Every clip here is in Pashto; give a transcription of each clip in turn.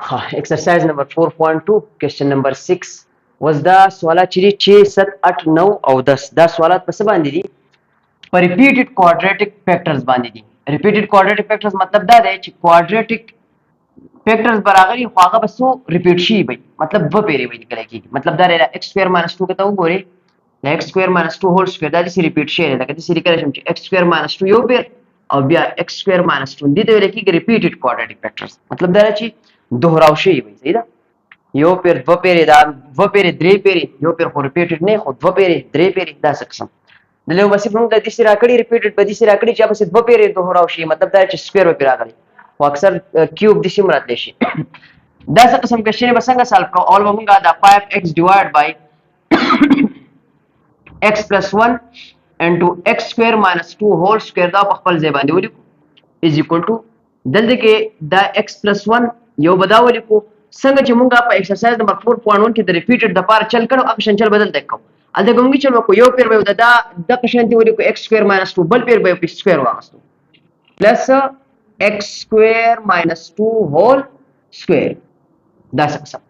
ها exercise number 4.2 question number 6 was دا سوالات چې 6 7 8 9 او 10 دا سوالات په څه باندې دي په ریپیټډ کوادریټک فیکټرز باندې دي ریپیټډ کوادریټک فیکټرز مطلب دا دی چې کوادریټک فیکټرز برابرۍ خو هغه به سو ریپیټ شي وي مطلب دو پیری وي لیکل کېږي مطلب دا دی x سکوير - 2 کته وګورئ دا x سکوير - 2 هول سکوير دا چې ریپیټ شي دا کته چې لیکل شم چې x سکوير - 2 یو پیر او بیا x سکوير - 2 دې ته ویل کېږي ریپیټډ کوادریټک فیکټرز مطلب دا چې دوهراو شي وي صحیح ده یو پیر دو پیری دا دو پیری درې پیری یو پیر خو ریپیټډ نه خو دو پیری درې پیری دا څه قسم د له وسیف موږ د دې سره کړي ریپیټډ به دې سره کړي چې بس دو پیری دوهراو شي مطلب دا چې سکوير وپیر راغلی او اکثر کیوب د شي مراد شي دا څه قسم کوېشن به څنګه سالو کو اول موږ دا 5x ډیوایډ بای x plus 1 into x square minus 2 whole square دا په خپل ځای باندې ولیکو is equal to دلته کې دا x plus 1 یو بدا ولیکو څنګه چې موږ په ایکسرسایز نمبر 4.1 کې د ریپیټډ د پار چل کړو اکشن چل بدل تکو الته کومګي چل کو یو پیر به دا د قشن تی ولیکو x square minus 2 بل پیر به x square واغستو plus x square minus 2 whole square دا څه قسم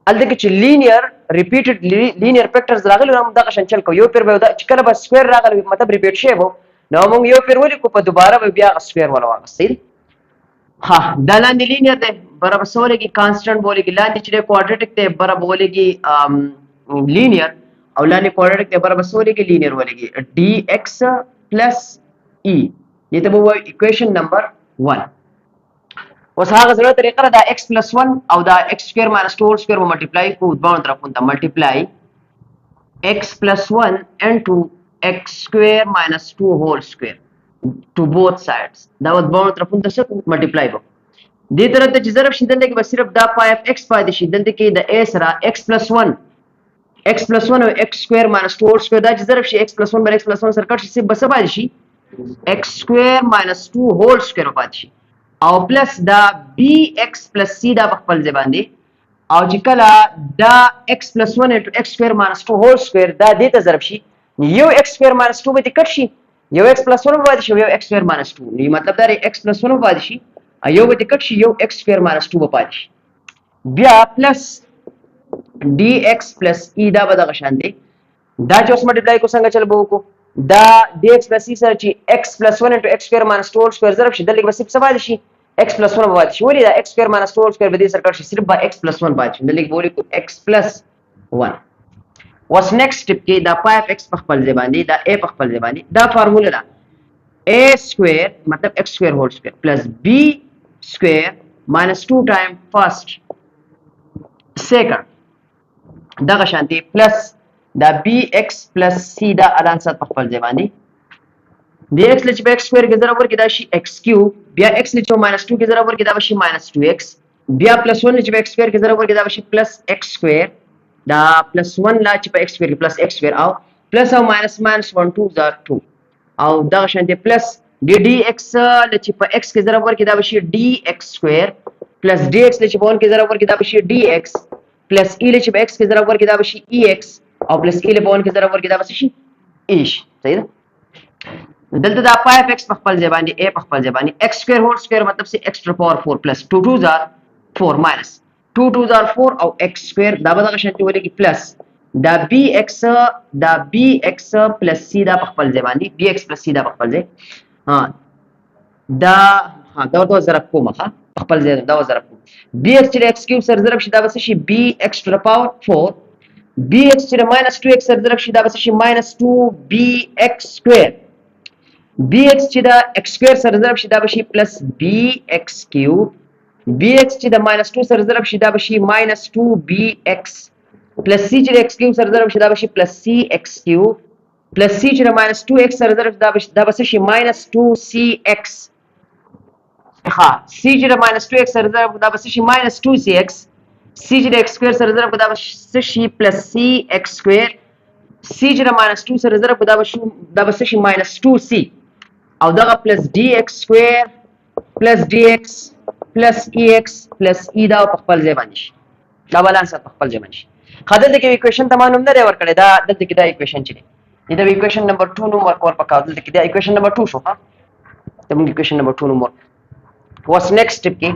الته کې چې لینیر ریپیټډ لینیر فیکټرز راغلي نو دا قشن چل کو یو پیر به دا چې کله به سکوير راغلی مطلب ریپیټ شي وو نو موږ یو پیر ولیکو په دوباره به بیا سکوير ولا واغستل ها دا لاندې لینیر دی برابر سولېږي کانسټنټ بولېږي لاندې چې کوادریټک دی برابر بولېږي لینیر او لاندې کوادریټک دی برابر سولېږي لینیر ولېږي dx plus e دې ته به وایو اکویشن نمبر 1 اوس هغه زړه طریقه دا x plus 1 او دا x square minus 2 whole square به ملټیپلای کو باوند طرفونو ته ملټیپلای x plus 1 into x square minus 2 whole square to both sides دا ود باوند طرفونو ته څه ملټیپلای به دې طرف ته چې ضرب شي دلته کې به صرف دا 5x پاتې شي دلته کې د a سره x plus 1 او x square minus 2 whole square دا چې ضرب شي x plus 1 بر x plus 1 سره کټ شي بس پاتې شي x square minus 2 whole square پاتې شي او پلس دا bx plus c دا په خپل ځای باندې او چې کله دا x plus 1 into x square minus 2 whole square دا دې ته ضرب شي یو x square minus 2 به کټ شي یو x plus 1 پاتې شي یو x square minus 2 نو مطلب دا x plus 1 پاتې شي یو به کټ شي یو x square minus 2 پاتې شي بیا پلس dx plus e دا به دغه شان دی دا چې اوس ملټیپلای کو څنګه چل به وکړو دا dx plus e سره چې x plus 1 into x square minus 2 whole square ضرب شي دلته به څه پاتې شي x plus 1 پاتې شي ولې دا x square minus 2 whole square به دې سره کټ شي صرف به x plus 1 پاتې شي دلته به ولیکو x plus 1 واس نیکسټ سټپ کې دا 5x په خپل ځای باندې دا a په خپل ځای باندې دا فارمولا ده a square مطلب x square whole square plus b square minus 2 time first second دا شانتي plus دا bx plus c دا الان سات په خپل ځای باندې dx لچ په x square کې ضرب ورکړي دا شي x cube بیا x لچ minus 2 کې ضرب ورکړي دا شي minus 2x بیا plus 1 لچ په x square کې ضرب ورکړي دا شي plus x square دا plus 1 لا چې په x square کې plus x square او plus او minus 1 2 are 2 او دا شانتي plus dx لچ په x کې ضرب ورکړي دا شي dx square plus dx لچ په 1 کې ضرب ورکړي دا شي dx plus e لچ په x کې ضرب ورکړي دا شي ex او پلس e له بون کې ضرب ورکړي دا بس شي ایش صحیح ده دلته دا 5x په خپل ځای باندې a په خپل ځای باندې x square whole square مطلب سي x to the power 4 plus 2 2s are 4 minus 2 2s are 4 او x square دا به دغه شانتي ولګي plus دا bx plus c دا په خپل ځای باندې bx plus c دا په خپل ځای دا ضرب کومه په خپل ځای دا ضرب کوم bx چې x cube سره ضرب شي دا بس شي bx to the power 4 bx چې minus 2x سره ضرب شي دا بس شي minus 2bx square bx چې دا x square سره ضرب شي دا به شي plus bx cube bx چې دا minus 2 سره ضرب شي دا به شي minus 2bx plus c چې x cube سره ضرب شي دا به شي plus cx cube plus c چې minus 2x سره ضرب دا به شي minus 2cx ها c چې minus 2x سره ضرب دا به شي minus 2cx c چې x square سره ضرب دا به شي plus cx square c چې minus 2 سره ضرب دا به شي minus 2c او دغه plus dx square plus dx plus ex plus e دا په خپل ځای باندې شي دا بالانس په خپل ځای باندې شي خاطر دغه ایکویشن ته معلوم نه دی ورکړی دا دلته کې دا ایکویشن چې دا ایکویشن نمبر 2 نو ورک ور پکاو دلته کې دا ایکویشن نمبر 2 شو ها ته موږ ایکویشن نمبر 2 نو ورک وس next step کې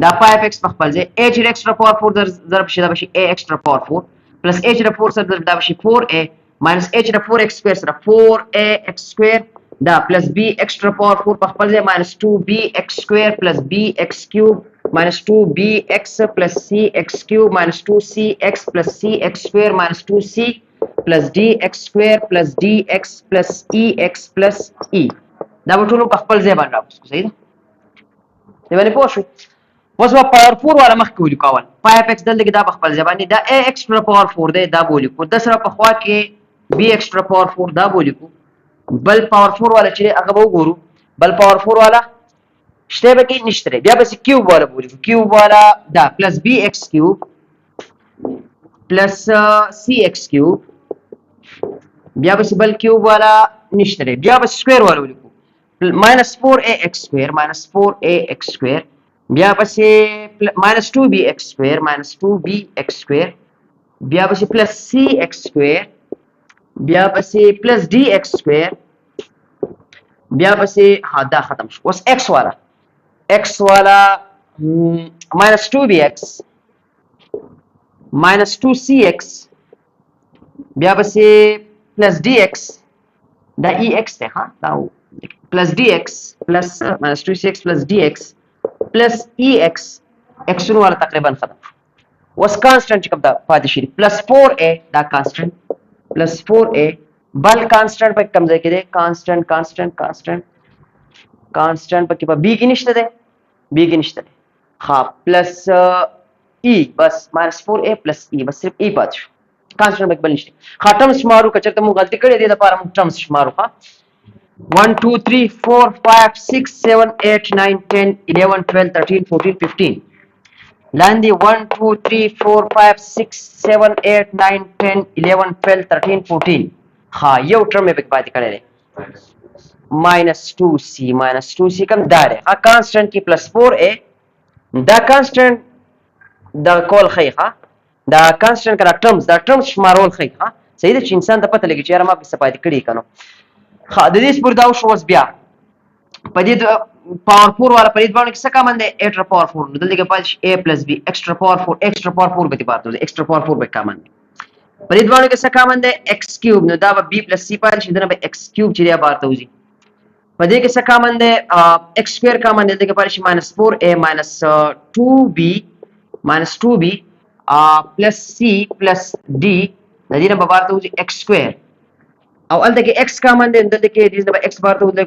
دا 5x په خپل ځای h extra power 4 ضرب شي دا بشي a extra power 4 plus h د 4 سره دا بشي 4a minus h د 4x square سره 4ax square دا plus b extra power 4 په خپل ځای minus 2bx square plus bx cube minus 2bx plus cx cube minus 2cx plus cx square minus 2c plus dx square plus dx plus ex plus e دا به ټول په خپل ځای باندې راوځو صحیح ده دی باندې پوه شو اوس په پاور 4 والا مخکې ولیکو اول 5x دلته کې دا په خپل ځای باندې دا a extra power 4 دی دا ولیکو د سره په خوا کې b extra power 4 دا ولیکو بل پاور 4 والا چې هغه به وګورو بل پاور 4 والا شته به کې نشته بیا به کیوب والا ولیکو کیوب والا دا plus bx cube plus cx cube بیا به بل کیوب والا نشته بیا به سکوير والا ولیکو minus 4ax square minus 4ax square بیا پسې minus 2bx square minus 2bx square بیا پسې plus cx square بیا پسې plus dx square بیا پسې ها دا ختم شو اوس x والا minus 2bx minus 2cx بیا پسې plus dx دا ex ته ها دا plus dx plus minus 2cx plus dx plus ex x نو والا تقریبا ختم وس کانستنٹ چې کوم دا پاتې شي plus 4a دا کانستنٹ plus 4a بل کانستنٹ په کوم ځای کې دی کانستنٹ په کې په b کې نشته دی ها plus e بس minus 4a plus e بس صرف e پاتې شو کانستنٹ په بل نشته ها ټرمز شمارو کچته مو غلطي کړې دي د لپاره مو ټرمز شمارو ها 1 2 3 4 5 6 7 8 9 10 11 12 13 14 15 لاندې 1 2 3 4 5 6 7 8 9 10 11 12 13 14 ها یو ټرم به پاتې کړی دی -2c کم دا دی ها کانستنٹ کی +4a دا کانستنٹ دا کول خی ها دا کانستنٹ کرا ټرمز شمارول خی ها صحیح ده چې انسان ته پته لګي چې یاره ما په څه پاتې کړي کنو ها د دې سپور دا شو وس بیا په دې پاور 4 والا په دې باندې څه کامن دی a ټر پاور 4 دلته کې پاتې a + b extra power 4 به پاتې دی extra power 4 به کامن دی په دې باندې څه کامن دی x کیوب نو دا به b + c پاتې شي دنه به x کیوب چې دی بارته وځي په دې کې څه کامن دی x سکوير کامن دی دلته کې پاتې شي -4a -2b plus c plus d د دې نه به بارته وځي x سکوير او الته کې x کامن دی دلته کې دې نه به x بارته وځي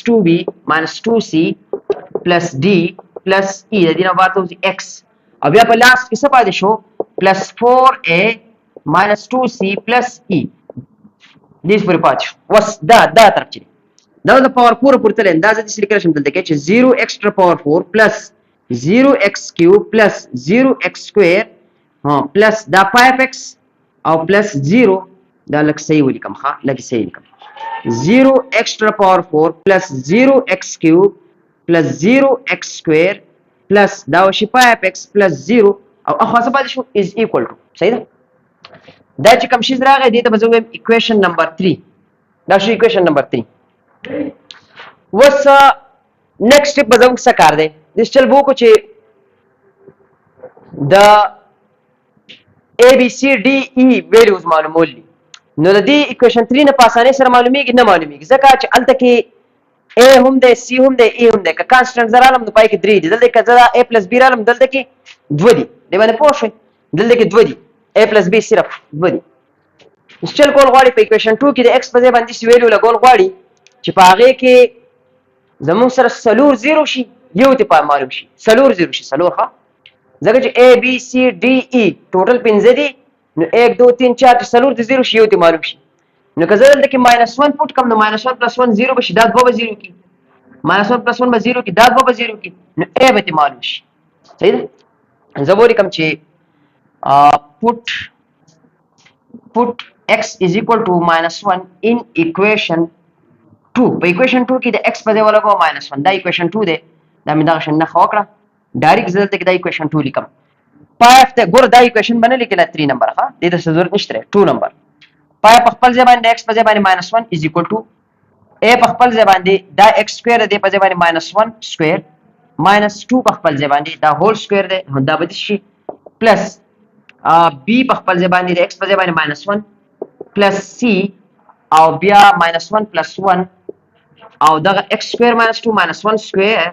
-2b -2c plus d plus e د دې نه بارته وځي x او بیا په لاست کې څه پاتې شو +4a -2c plus e دې پورې پاتې شو وس دا طرف چې دا د پاور 4 پورته لین دا ځکه لیکل شم دلته کې چې 0 extra power 4 plus 0x cube plus 0x square plus دا 5x او plus 0 دا لکه صحیح ولیکم ها لکه صحیح ولیکم 0 extra power 4 plus 0x cube plus 0x square plus دا شي 5x plus 0 او اخو څه پاتې شو is equal to صحیح ده دا چې کوم شي راغی دې ته به زه equation number 3 دا شو equation number 3 وس next step به زموږ څه کار دی د چل بو کو چې د a b c d e values معلومول دي نو د دې equation 3 نه په اسانۍ سره معلومیږي نه معلومیږي ځکه چې الته کې a هم ده c هم ده e هم ده که کانستنټ زرالم نو پای کې 3 دي دلته کې زرا a + b رالم دلته کې 2 دي دی باندې پوه شئ دلته کې 2 دي a + b صرف 2 دي چل کول غواړي په equation 2 کې د x په ځای باندې سی ویلیو لګول غواړي چې په هغه کې زموږ سره سلور 0 شي یو ته په معلوم شي سلور 0 شي سلور ها ځکه چې a b c d e ټوټل 15 دي نو 1 2 3 4 سلور د 0 شي یو ته معلوم شي نو که زه دلته کې -1 پټ کم نو -1 + 1 0 بشي دا 2 به 0 کی -1 + 1 به 0 کی دا 2 به 0 کی نو a به ته معلوم شي صحیح ده زه وری کوم چې put x is equal to -1 in equation 2 په equation 2 کې د x په ځای ولګو -1 دا equation 2 دی دا مې دا شنه خو کړه ډایرکټ زه دلته کې دا equation 2 لیکم 5 ته ګور دا equation باندې لیکل 3 نمبر ها دې ته ضرورت نشته 2 نمبر پای په خپل ځای باندې x په ځای باندې -1 is equal to a په خپل ځای باندې دا x سکوير دی په ځای باندې -1 سکوير minus 2 په خپل ځای باندې دا هول سکوير دی دا به شي پلس b په خپل ځای باندې د x په ځای باندې minus 1 پلس c او بیا minus 1 plus 1 او دغه x سکوير minus 2 minus 1 سکوير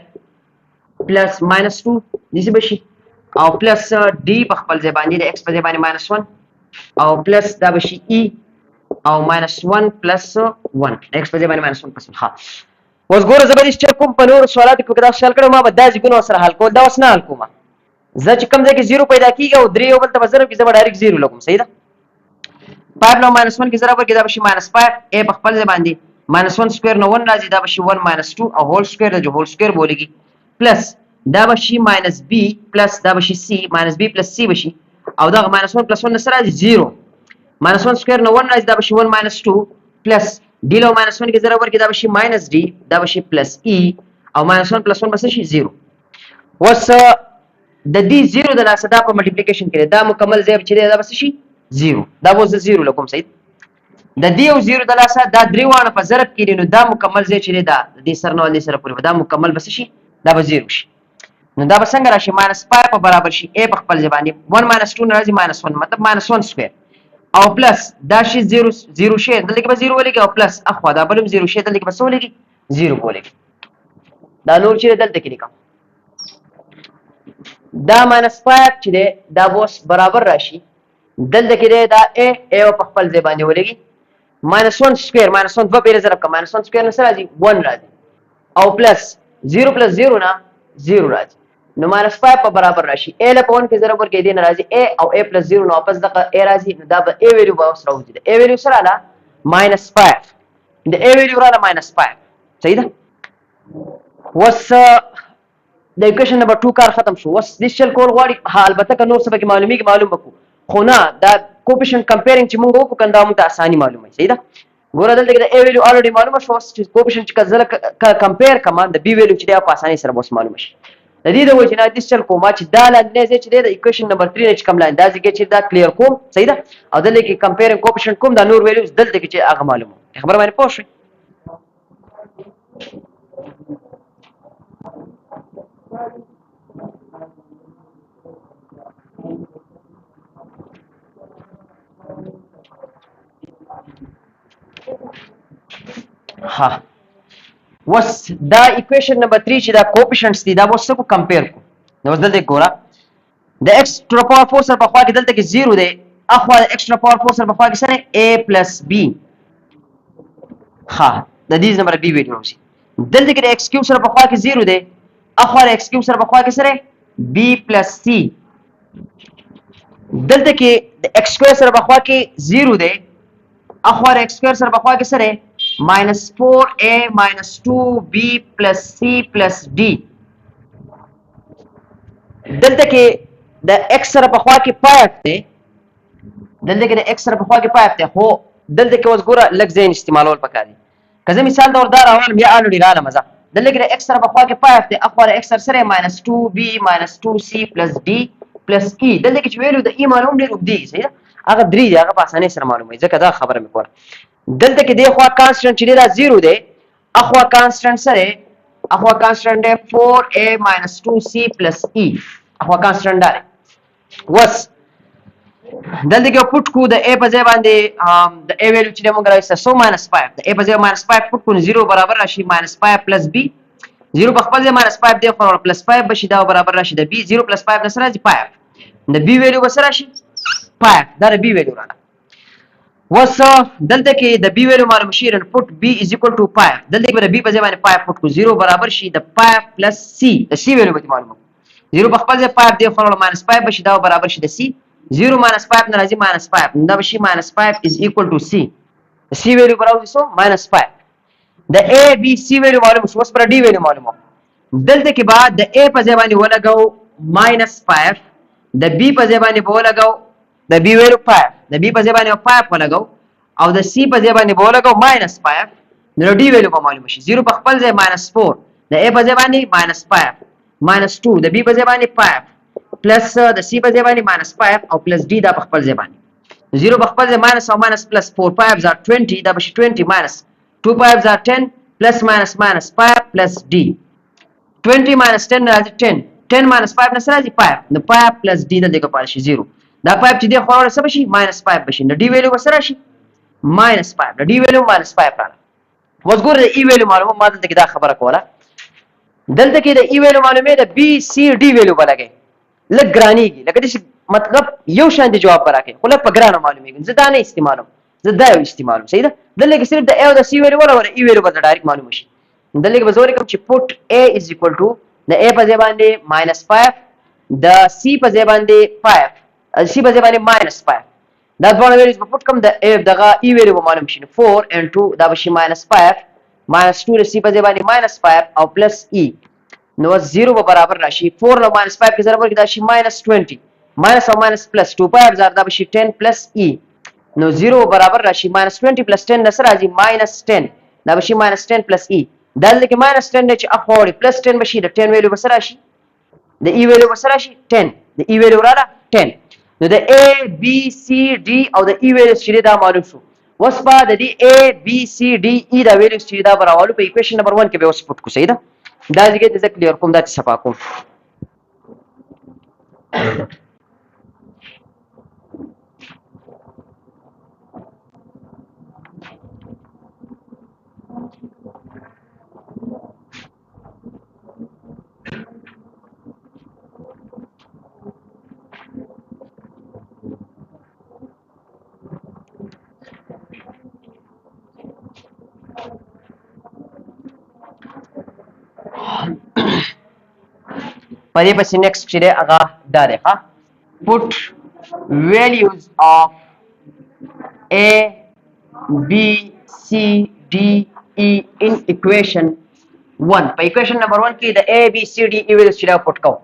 پلس minus 2 دې به شي او پلس d په خپل ځای باندې د x په ځای باندې minus 1 او پلس دا به شي e او minus 1 plus 1 x په ځای باندې minus 1 plus 1 ها اوس ګوره زبردست چې کوم په نور سوالاتو کې دا سوال کړم ما به دا ځګونو سره حل کول دا اوس نه حل کوم زه چې کوم ځای کې 0 پیدا کیږي او 3 یو بل ته ضرب کې زه به ډایرکټ 0 لګوم صحیح ده 5 نو minus 1 کې ضرب ورکړي دا به شي minus 5 a په خپل ځای باندې minus 1 سکوير نو 1 راځي دا به شي 1 minus 2 او هول سکوير د هول سکوير بولېږي پلس دا به شي minus b پلس دا به شي c minus b plus c به شي او دا minus 1 plus 1 سره راځي 0 minus 1 سکوير نو 1 راځي دا به شي 1 minus 2 پلس d له minus 1 کې ضرب ورکړي دا به شي minus d دا به شي plus e او minus 1 plus 1 به شي 0 وس د دې 0 د لاسه دا په ملټیپلیکیشن کې دا مکمل ځای چې دا به شي 0 دا به 0 لکوم صحیح د دې او 0 د لاسه دا درې وانه په ضرب کې نو دا مکمل ځای چې دا د دې سره نو د سره پورې دا مکمل به شي دا به 0 شي نو دا به څنګه راشي -5 په برابر شي a په خپل ځای باندې 1 - 2 راځي -1 مطلب -1 سکوير او پلس دا شي 0 0 شي دلته کې به 0 ولګي او پلس اخوا دا بلم 0 شي دلته کې به څه ولګي 0 ولګي دا نور چې دلته کې لیکم دا -5 چې دا اوس برابر راشي دلته کې دا a په خپل ځای باندې ولګي -1 سکوير -1 په پیره ضرب کا -1 سکوير نه سره راځي 1 راځي او پلس 0 + 0 نه 0 راځي نو -5 په برابر راشي a له 1 کې ضرب ورکې دي ناراضي a او a + 0 نو واپس دغه a راځي نو دا به a ویلیو به اوس راوځي a ویلیو سره لا -5 د a ویلیو را -5 صحیح ده وس د ایکویشن نمبر 2 کار ختم شو وس د شل کول غواړي البته که نور څه به معلومیږي معلوم وکړو خو نه دا کوپیشن کمپیرینګ چې موږ وکړو کنده موږ ته اساني معلومه صحیح ده ګوره دلته کې د a ویلیو الریډي معلومه شو چې کوپیشن چې کله کمپیر کما د b ویلیو چې دا په اساني سره اوس معلومه شي د دې د وجه نه د چل کومه چې دا لاندې چې د ایکویشن نمبر 3 نه کوم لاندې دا ځکه چې دا کلیر کوم صحیح ده او دلته کې کمپیرینګ کوپیشن کوم دا نور ویلیوز دلته کې چې هغه معلومه خبره باندې پوه شئ ها وس دا ایکویشن نمبر 3 چې دا کوپیشنټس دي دا اوس څه کو کمپیر کو نو دلته ګوره د x ټو د پاور 4 سره په خوا کې دلته کې 0 دی اخوا د x ټو د پاور 4 سره په خوا کې سره a + b ها د دې نمبر b ویډیو راځي دلته کې د x کیوب سره په خوا کې 0 دی اخوا د x کیوب سره په خوا کې سره b + c دلته کې د x سکوير سره په خوا کې 0 دی اخوا د x سکوير سره په خوا کې سره -4a - 2b + c + d دلته کې د x سره په خوا کې 5 دی دلته کې د x سره په خوا کې 5 دی خو دلته کې اوس ګوره لږ ځین استعمالول پکار دي که زه مثال تور دا راوړم بیا الډی رااله مزه دلته کې د x سره په خوا کې 5 دی اخوا د x سره -2b - 2c + d + e دلته کې چې ویلو د e معلوم ډیر وګدي صحیح هغه 3 دی هغه په اسانه سره معلومه ځکه دا خبره مې کوله دلته کې د خوا کانستنټ چې دا 0 دی اخوا کانستنټ سره اخوا کانستنټ دی 4a - 2c + e اخوا کانستنټ دی وس دلته کې پټ کو د a په ځای باندې د a ویلیو چې موږ راځي 100 - 5 د a په ځای -5 پټ کو 0 برابر راشي -5 + b 0 په خپل ځای -5 دی خو +5 بشي دا برابر راشي د b 0 + 5 نه سره راځي 5 د b ویلیو به سره راشي 5 دا د b ویلیو راځي وس دلته کې د b ویلیو معلوم شي رن پټ b = 5 دلته کې د b په ځای باندې 5 پټ کو 0 برابر شي د 5 + c د c ویلیو به معلومه 0 په خپل ځای 5 دی خو -5 بشي دا برابر شي د c 0 - 5 نه راځي -5 دا به شي -5 = c د c ویلیو برابر شي -5 د a b c ویلیو معلوم شو اوس پر d ویلیو معلومه دلته کې بعد د a په ځای باندې ولګاو -5 د b په ځای باندې ولګاو د b ویلیو 5 د b په ځای باندې 5 ولګاو او د c په ځای باندې ولګاو -5 نو d ویلیو به معلوم شي 0 په خپل ځای -4 د a په ځای باندې -5 -2 د b په ځای باندې 5 پلس د c په ځای باندې -5 او پلس d دا په خپل ځای باندې 0 په خپل ځای ماینس او ماینس پلس 4 5 are 20 دا به شي 20 ماینس 2 5 are 10 پلس ماینس ماینس 5 پلس d 20 minus 10 راځي 10 10 minus 5 نه راځي 5 نو 5 plus d دلته پاره شي 0 دا 5 چې دی خو وروسته څه بشي minus 5 بشي نو d ویلیو سره شي minus 5 نو d ویلیو minus 5 راځي اوس ګوره د e ویلیو معلومه ما دلته کې دا خبره کوله دلته کې د e ویلیو معلومه ده b c d ویلیو بلګي لږ ګرانیږي لکه دې مطلب یو شان دي جواب براکې خو لږ په ګرانه معلومیږي زه دا نه استعمالوم زه دا یو استعمالوم صحیح ده دلته کې صرف د a او د c ویلیو ولا e ویلیو به ډایرکټ معلوم شي دلته کې به زه ولیکم چې put a is equal to د a په ځای باندې -5 د c په ځای باندې 5 c په ځای باندې -5 دا دوه ویلیوز په پټ کوم د a دغه e ویلیو به معلوم شي 4 and 2 دا به شي -5 -2 د c په ځای باندې -5 او پلس e نو 0 به برابر راشي 4 نو -5 کې ضرب ورکړي دا شي -20 minus او minus plus 2 pi هزار دا به شي 10 plus e نو 0 برابر راشي -20 plus 10 نسر راځي -10 دا به شي -10 plus e دلته کې -10 نه چې اخوړي plus 10 به شي د 10 ویلیو به سره راشي د e ویلیو به سره راشي 10 د e ویلیو راځه 10 نو د a b c d او د e ویلیو چې دا معلوم شو اوس په د دې a b c d e دا ویلیو چې دا براوالو په ایکویشن نمبر 1 کې به اوس پټ کو صحیح ده دا ځکه چې کلیئر کوم دا صفا کوم پدې پسې نیکسټ چې دی هغه دا دی ښه put values of a b c d e in equation 1 په equation number 1 کې د a b c d e ویلیوز چې دا پټ کوو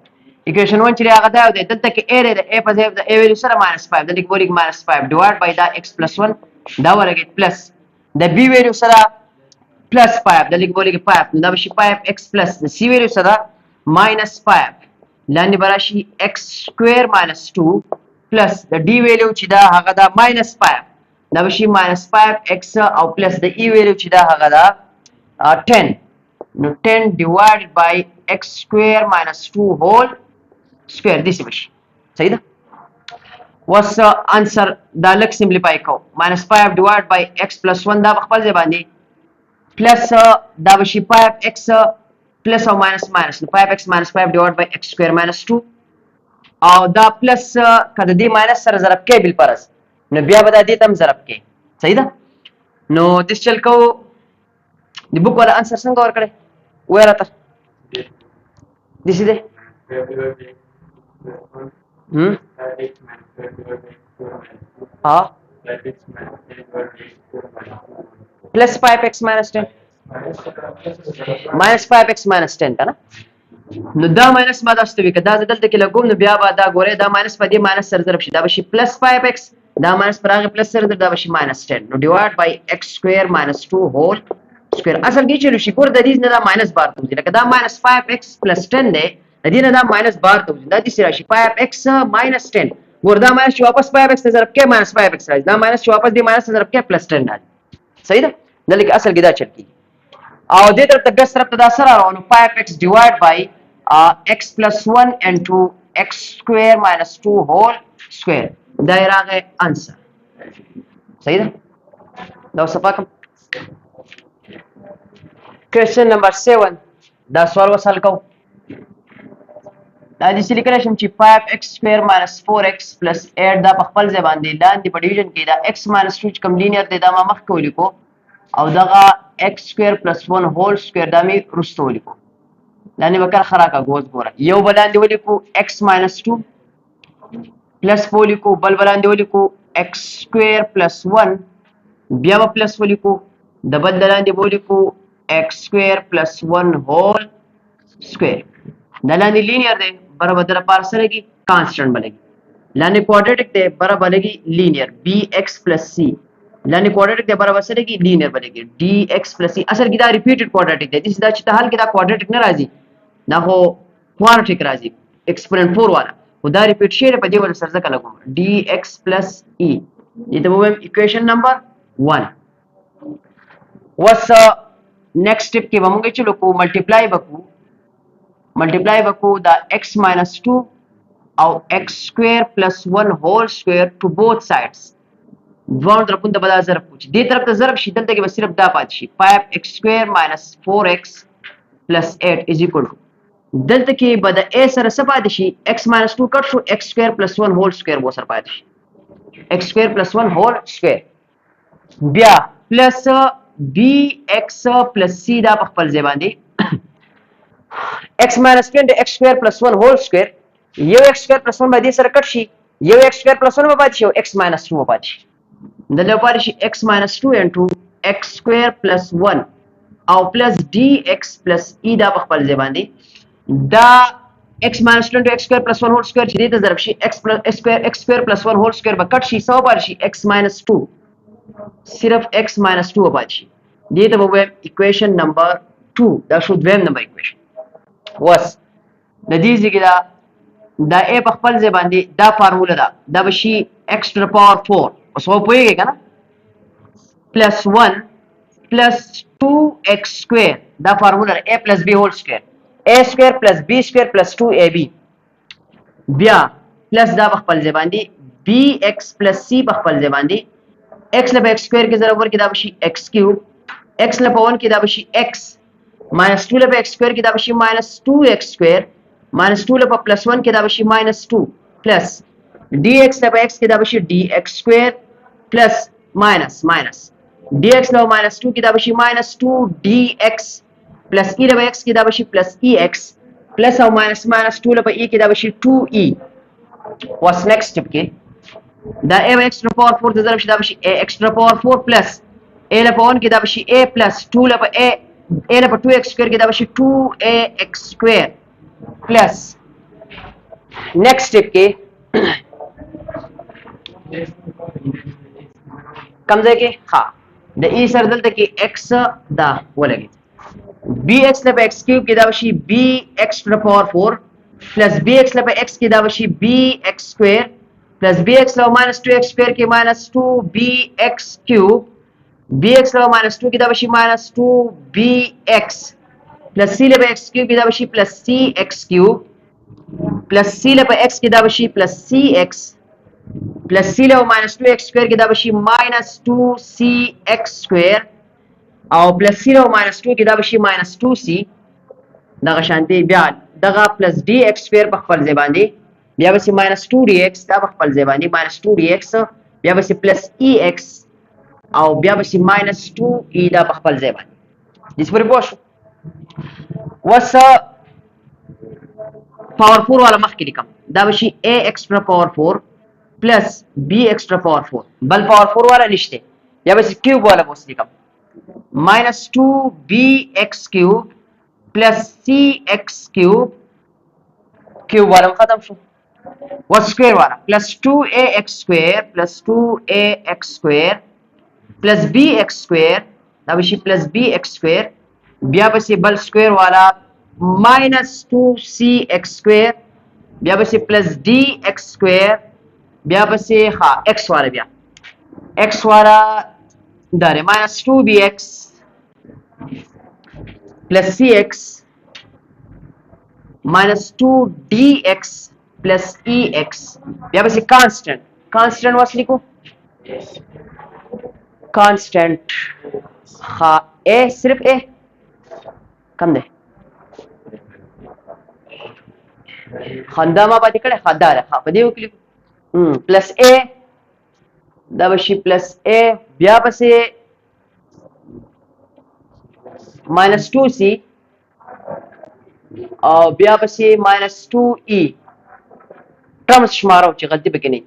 equation 1 چې هغه دا دی دلته کې a د a په ځای د a ویلیو سره -5 دلته کې بولیک -5 ډیوایډ بای دا x + 1 دا ورګي پلس د b ویلیو سره +5 دلته کې بولیک 5 دا به شي 5x پلس د c ویلیو سره -5 لاندې براشي x² - 2 پلس د d ویلیو چې دا هغه دا -5 دا به شي -5x او پلس د e ویلیو چې دا هغه دا 10 نو 10 divided by x² - 2 whole square دې بشي صحیح ده وس انسر دا لک سمپلیفای کو -5 divided by x + 1 دا خپل ځای باندې پلس دا به شي 5x plus or minus نو 5x - 5 divided by x² - 2 او دا پلس کله دې ماینس سره ضرب کې بل پرس نو بیا به دا دې تم ضرب کې صحیح ده نو دې چل کو د بوک ولا انسر څنګه ور کړې وای راته دې سي ده ها plus 5x - 10 -5x - 10 کنه نو دا ماینس ما تاسو ته وکړه دا دلته کې لګوم نو بیا به دا ګوره دا ماینس په دې ماینس سره ضرب شي دا به شي +5x دا ماینس پر هغه پلس سره دا به شي -10 نو ډیوایډ بای x² - 2 هول سکوير اصل کې چې شي ګور د دې نه دا ماینس بار ته لکه دا -5x + 10 دی د دې نه دا ماینس بار ته دا دې سره شي 5x - 10 ګور دا ماینس واپس 5x ته ضرب کې -5x راځي دا ماینس واپس دې ماینس ضرب کې +10 راځي صحیح ده دلته اصل کې دا چل کی او دې طرف ته ګس طرف ته دا سره راوړو 5x divided by x + 1 into x² - 2 whole square دا راغی انسر صحیح ده دا صفه کوم question number 7 دا سوال وسال کو دا دې لیکل شم چې 5x² - 4x + 8 دا په خپل ځای باندې لاندې په ډیویژن کې دا x - 2 کوم لینیر دی دا ما مخکې ولیکو او دغه x² + 1 whole square دا می رستو ولیکو لاندې وکړه خراکا غوځ ګوره یو بلاندې ولیکو x - 2 پلس ولیکو بل بلاندې ولیکو x² + 1 بیا په پلس ولیکو دبل لاندې ولیکو x² + 1 whole square دا لاندې لینیر دی برابر در پار سره کی کانسټنټ بلګي لاندې کوادریټک دی برابر بلګي لینیر bx + c لاندې کوادریټک دی برابر سره کی لینیر بلګي dx + c اصل کې دا ریپیټډ کوادریټک دی دا چې ته حل کې دا کوادریټک نه راځي دا هو کوادریټک راځي ایکسپوننټ 4 والا خدا ریپیټ شي په دې ول سره ځکه لګوم dx + e دې ته ووایم اکویشن نمبر 1 وس نیکسٹ سټپ کې به موږ چې لکو ملټیپلای وکړو ملټیپلای وکړو دا x minus 2 او x square plus 1 whole square to both sides دوه طرفونو ته به دا ضرب کوو چې دې طرف ته ضرب شي دلته کې به صرف دا پاتې شي 5x square minus 4x plus 8 is equal to دلته کې به د a سره څه پاتې شي x minus 2 کټ شو x square plus 1 whole square به سره پاتې شي x square plus 1 whole square بیا plus bx plus c دا په خپل ځای باندې x minus 20 x square plus 1 whole square یو x square plus 1 به دې سره کټ شي یو x square plus 1 به پاتې شي او x minus 2 به پاتې شي دلته پاتې شي x minus 2 into x square plus 1 او plus dx plus e دا په خپل ځای باندې دا x minus 2 into x square plus 1 whole square چې دې ته ضرب شي x square plus 1 whole square به کټ شي څه پاتې شي x minus 2 صرف x minus 2 پاتې شي دې ته به وایم equation number 2 دا شو دویم نمبر equation وس د دې ځکه دا a په خپل ځای باندې دا فارموله ده دا به شي x to the power 4 اوس خو پوهیږئ که نه plus 1 plus 2x square دا فارموله ده a plus b whole square a square plus b square plus 2ab بیا plus دا په خپل ځای باندې bx plus c په خپل ځای باندې x له x square کې ضرب ورکړي دا به شي x cube x له 1 کې دا به شي x minus 2 له x square کې دا به شي minus 2x square minus 2 له plus 1 کې دا به شي minus 2 plus dx له x کې دا به شي dx square plus minus dx له minus 2 کې دا به شي minus 2 dx plus e له x کې دا به شي plus ex plus او minus 2 له e کې دا به شي 2e what's next step کې دا a x to the power 4 ته ضرب شي دا به شي ax to the power 4 plus a له 1 کې دا به شي a plus 2 له a له 2x square کې دا به شي 2ax square plus next step کې کم ځای کې ها د e سره دلته کې x دا ولګي bx له x cube کې دا به شي bx to the power 4 plus bx له x کې دا به شي bx square plus bx له minus 2x square کې minus 2bx cube bx له minus 2 کې دا به شي minus 2bx plus c له x cube کې دا به شي plus cx cube plus c له x کې دا به شي plus cx plus c له minus 2x square کې دا به شي minus 2cx square او plus c له minus 2 کې دا به شي minus 2c دغه شانتي بیا دغه plus dx square په خپل ځای باندې بیا به شي minus 2dx دا په خپل ځای باندې minus 2dx بیا به شي plus ex او بیا به شي minus 2e دا په خپل ځای باندې دې پورې پوه شو وس power 4 والا مخکې لیکم دا به شي ax to the power 4 plus bx to the power 4 بل power 4 والا نشته یا به شي cube والا اوس لیکم minus 2bx cube plus cx cube cube والا ختم شو what square والا plus 2ax square plus 2ax square plus bx square دا به شي plus bx square بیا به شي بل square والا minus 2cx square بیا به شي plus dx square بیا به شي ها x والا بیا x والا دا minus 2bx plus cx minus 2dx plus ex بیا به شي constant واس لیکو constant ها a صرف a کم ده خندا ما پاتې کړه خدا ده ها په دې وکړو plus a دا به شي plus a بیا پسې minus 2c او بیا پسې minus 2e ټرمز شمارو چې غلطي پکې نه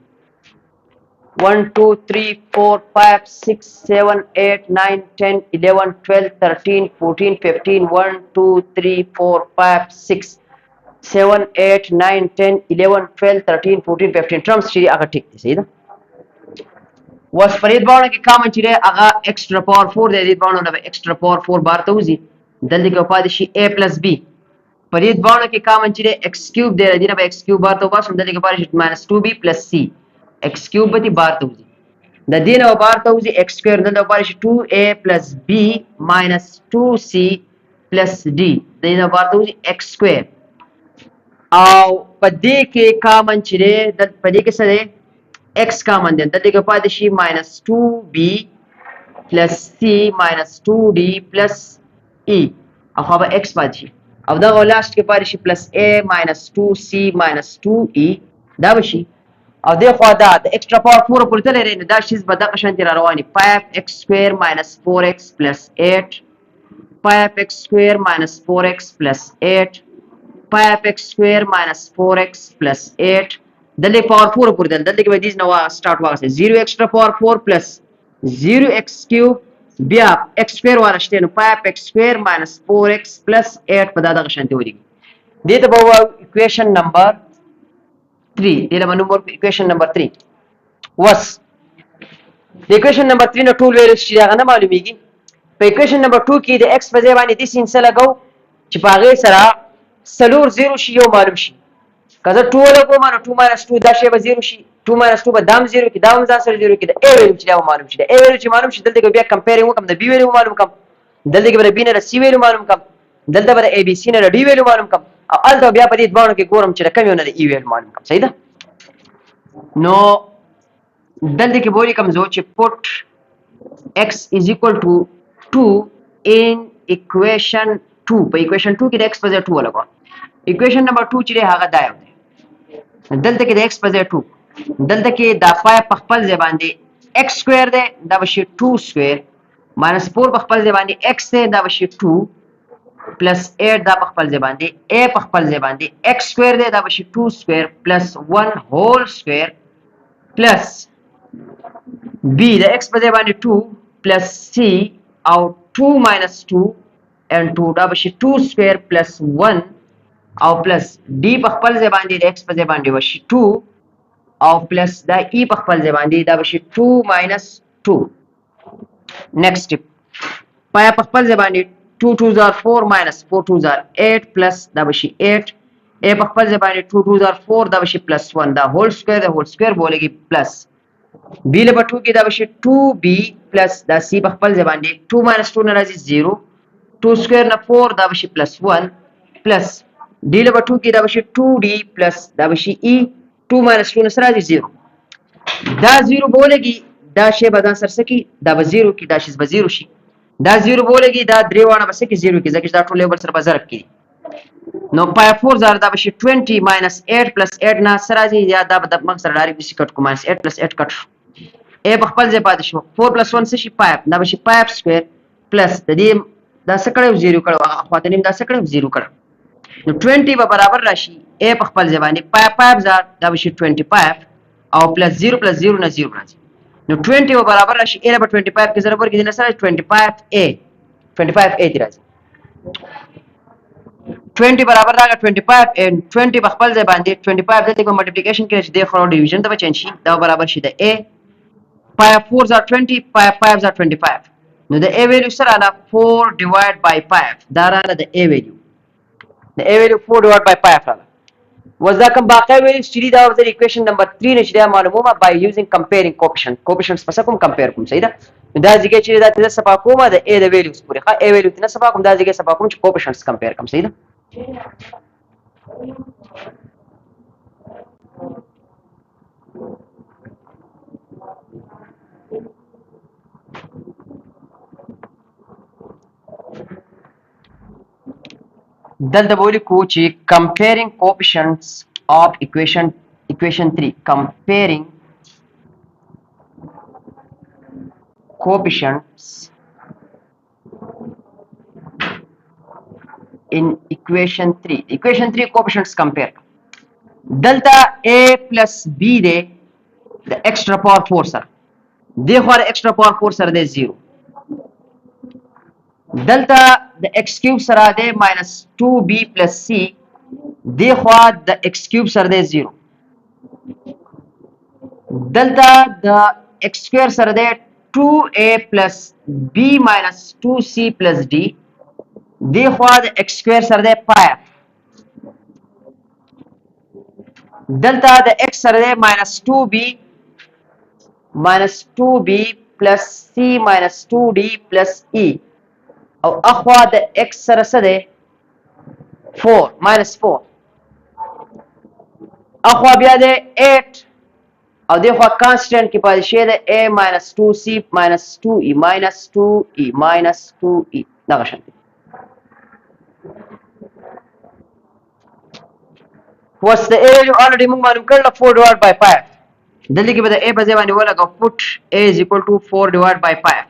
1 2 3 4 5 6 7 8 9 10 11 12 13 14 15 1 2 3 4 5 6 7 8 9 10 11 12 13 14 15 ټرمز چې هغه ټیک دي صحیح ده was فرید باونه کې کامن چې هغه extra power 4 دی دې باونه نو extra power 4 بار ته وځي دلته کې پاتې شي a plus b فرید باونه کې کامن چې x cube دی دې نه x cube بار ته وباسم دلته کې پاتې شي minus 2b plus c x cube به بار ته وځي د دې نه بار ته وځي x square دلته پاتې شي 2a plus b minus 2c plus d دې نه بار ته وځي x square او په دې کې کامن چې دی په دې کې څه دی x کامن دی دلته کې پاتې شي -2b plus c minus 2d plus e او خو به x پاتې شي او دغه لاست کې پاتې شي plus a minus 2c minus 2e دا به شي او دې خوا دا د ایکسترا پاور 4 پورې تللی دی نو دا شیز به دغه شانتې را رواني 5x square minus 4x plus 8 5x square minus 4x plus 8 5x square minus 4x plus 8 دلته پاور 4 پورې دل دلته کې به دې نو سٹارټ واغسته 0 extra power 4 plus 0x cube بیا x square ورشته نو 5x square minus 4x plus 8 په دغه شانتې ودی دې ته به equation number 3 دې له نمبر equation number 3 وس equation number 3 نو ټول ویل شي هغه نه معلومیږي په equation number 2 کې د x په ځای باندې د سین سره لګاو چې په هغه سره سلور 0 شي یو معلوم شي کله 2 لګو ما 2 - 2 دا شی به 0 شي 2 - 2 به دام 0 کې دام ځان سره 0 کې د a ویلو چې دا معلوم شي د a ویلو چې معلوم شي دلته بیا کمپیرینګ وکم د b ویلو معلوم کم دلته کې به b نه د c ویلو معلوم کم دلته به a b c نه د d ویلو معلوم کم او الته بیا په دې دوانو کې ګورم چې کم یو نه د e ویلو معلوم کم صحیح ده نو دلته کې بولی کوم زو چې put x is equal to 2 in equation 2 په equation 2 کې د x په ځای 2 ولګو equation number 2 چې هغه دا یو دی دلته کې د x په ځای 2 دلته کې دا پای په خپل ځای باندې x سکوير دی دا بشي 2 سکوير ماینس 4 په خپل ځای باندې x دی دا بشي 2 پلس 8 دا په خپل ځای باندې a په خپل ځای باندې x سکوير دی دا بشي 2 سکوير پلس 1 هول سکوير پلس b د x په ځای باندې 2 پلس c او 2 minus 2 and 2 دا بشي 2 سکوير پلس 1 او پلس d په خپل ځای باندې د x په ځای باندې وشي 2 او پلس دا e په خپل ځای باندې دا بشي 2 minus 2 next step پای په خپل ځای باندې 2 2s are 4 minus 4 2s are 8 plus دا بشي 8 a په خپل ځای باندې 2 2s are 4 دا بشي plus 1 دا هول سکوير دا هول سکوير بولېږي plus b له 2 کې دا بشي 2b plus دا c په خپل ځای باندې 2 minus 2 نه راځي 0 2 سکوير نه 4 دا بشي plus 1 plus d له 2 کې دا بشي 2d plus دا بشي e 2 minus 2 نه سره راځي 0 دا 0 بولېږي دا شی به ځان سره سکی دا به 0 کې دا شی به 0 شي دا 0 بولېږي دا درې وانه به سکی 0 کې ځکه دا ټول یو بل سره به ضرب کړي نو پای 4 زار دا بشي 20 minus 8 plus 8 نه سره راځي یا دا به د مخ سره ډایرکټ کټ کو minus 8 plus 8 کټ شو a په خپل ځای پاتې شو 4 plus 1 څه شي 5 دا بشي 5 سکوير پلس د دې دا څه کړو 0 کړو خواته نیم دا څه کړو 0 کړو نو 20 به برابر راشي a په خپل ځای باندې 5 زار دا بشي 25 او پلس 0 plus 0 نه 0 راځي نو 20 به برابر راشي a به 25 کې ضرب ورکړي نه سره 25a دی راځي 20 برابر راغی 25 and 20 په خپل ځای باندې 25 دلته کوم ملټیپلیکیشن کې چې د خورو ډیویژن ته بچن شي دا برابر شي د a 5 4 20 5 25 نو د a ویلیو سره را 4 ډیوایډ بای 5 دا را د a ویلیو د a ویلیو 4 ډیوایډ بای 5 را وزدا کوم باقی ویلیو چې دا د اکویشن نمبر 3 نشي دا معلومه بای یوزینګ کمپیرینګ کوفیشنټس پس کوم کمپیر کوم صحیح ده دا ځکه چې دا د صفه کومه د a د ویلیوز پورې ښه a ویلیو تنه صفه کوم دا ځکه صفه کوم چې کوفیشنټس کمپیر کوم صحیح ده دلته بولی کو چې comparing coefficients of equation 3 comparing coefficients in equation 3 coefficients compare دلته a plus b دے د extra power 4 سره دی خو extra power 4 سره دی 0 دلته د x cube سره دی minus 2b plus c دی خو د x cube سره دی 0 دلته د x square سره دی 2a plus b minus 2c plus d دی خو د x square سره دی 5 دلته د x سره دی minus 2b plus c minus 2d plus e او اخوا د x سره څه دی 4 minus 4 اخوا بیا د 8 او دغه کانسټنټ کې پاتې شي د a minus 2c minus 2e minus 2e minus 2e دغه شان دي. what's the a value already موږ معلوم کړل 4 divided by 5 دلته کې به د a په ځای باندې ولګو put a is equal to 4 divided by 5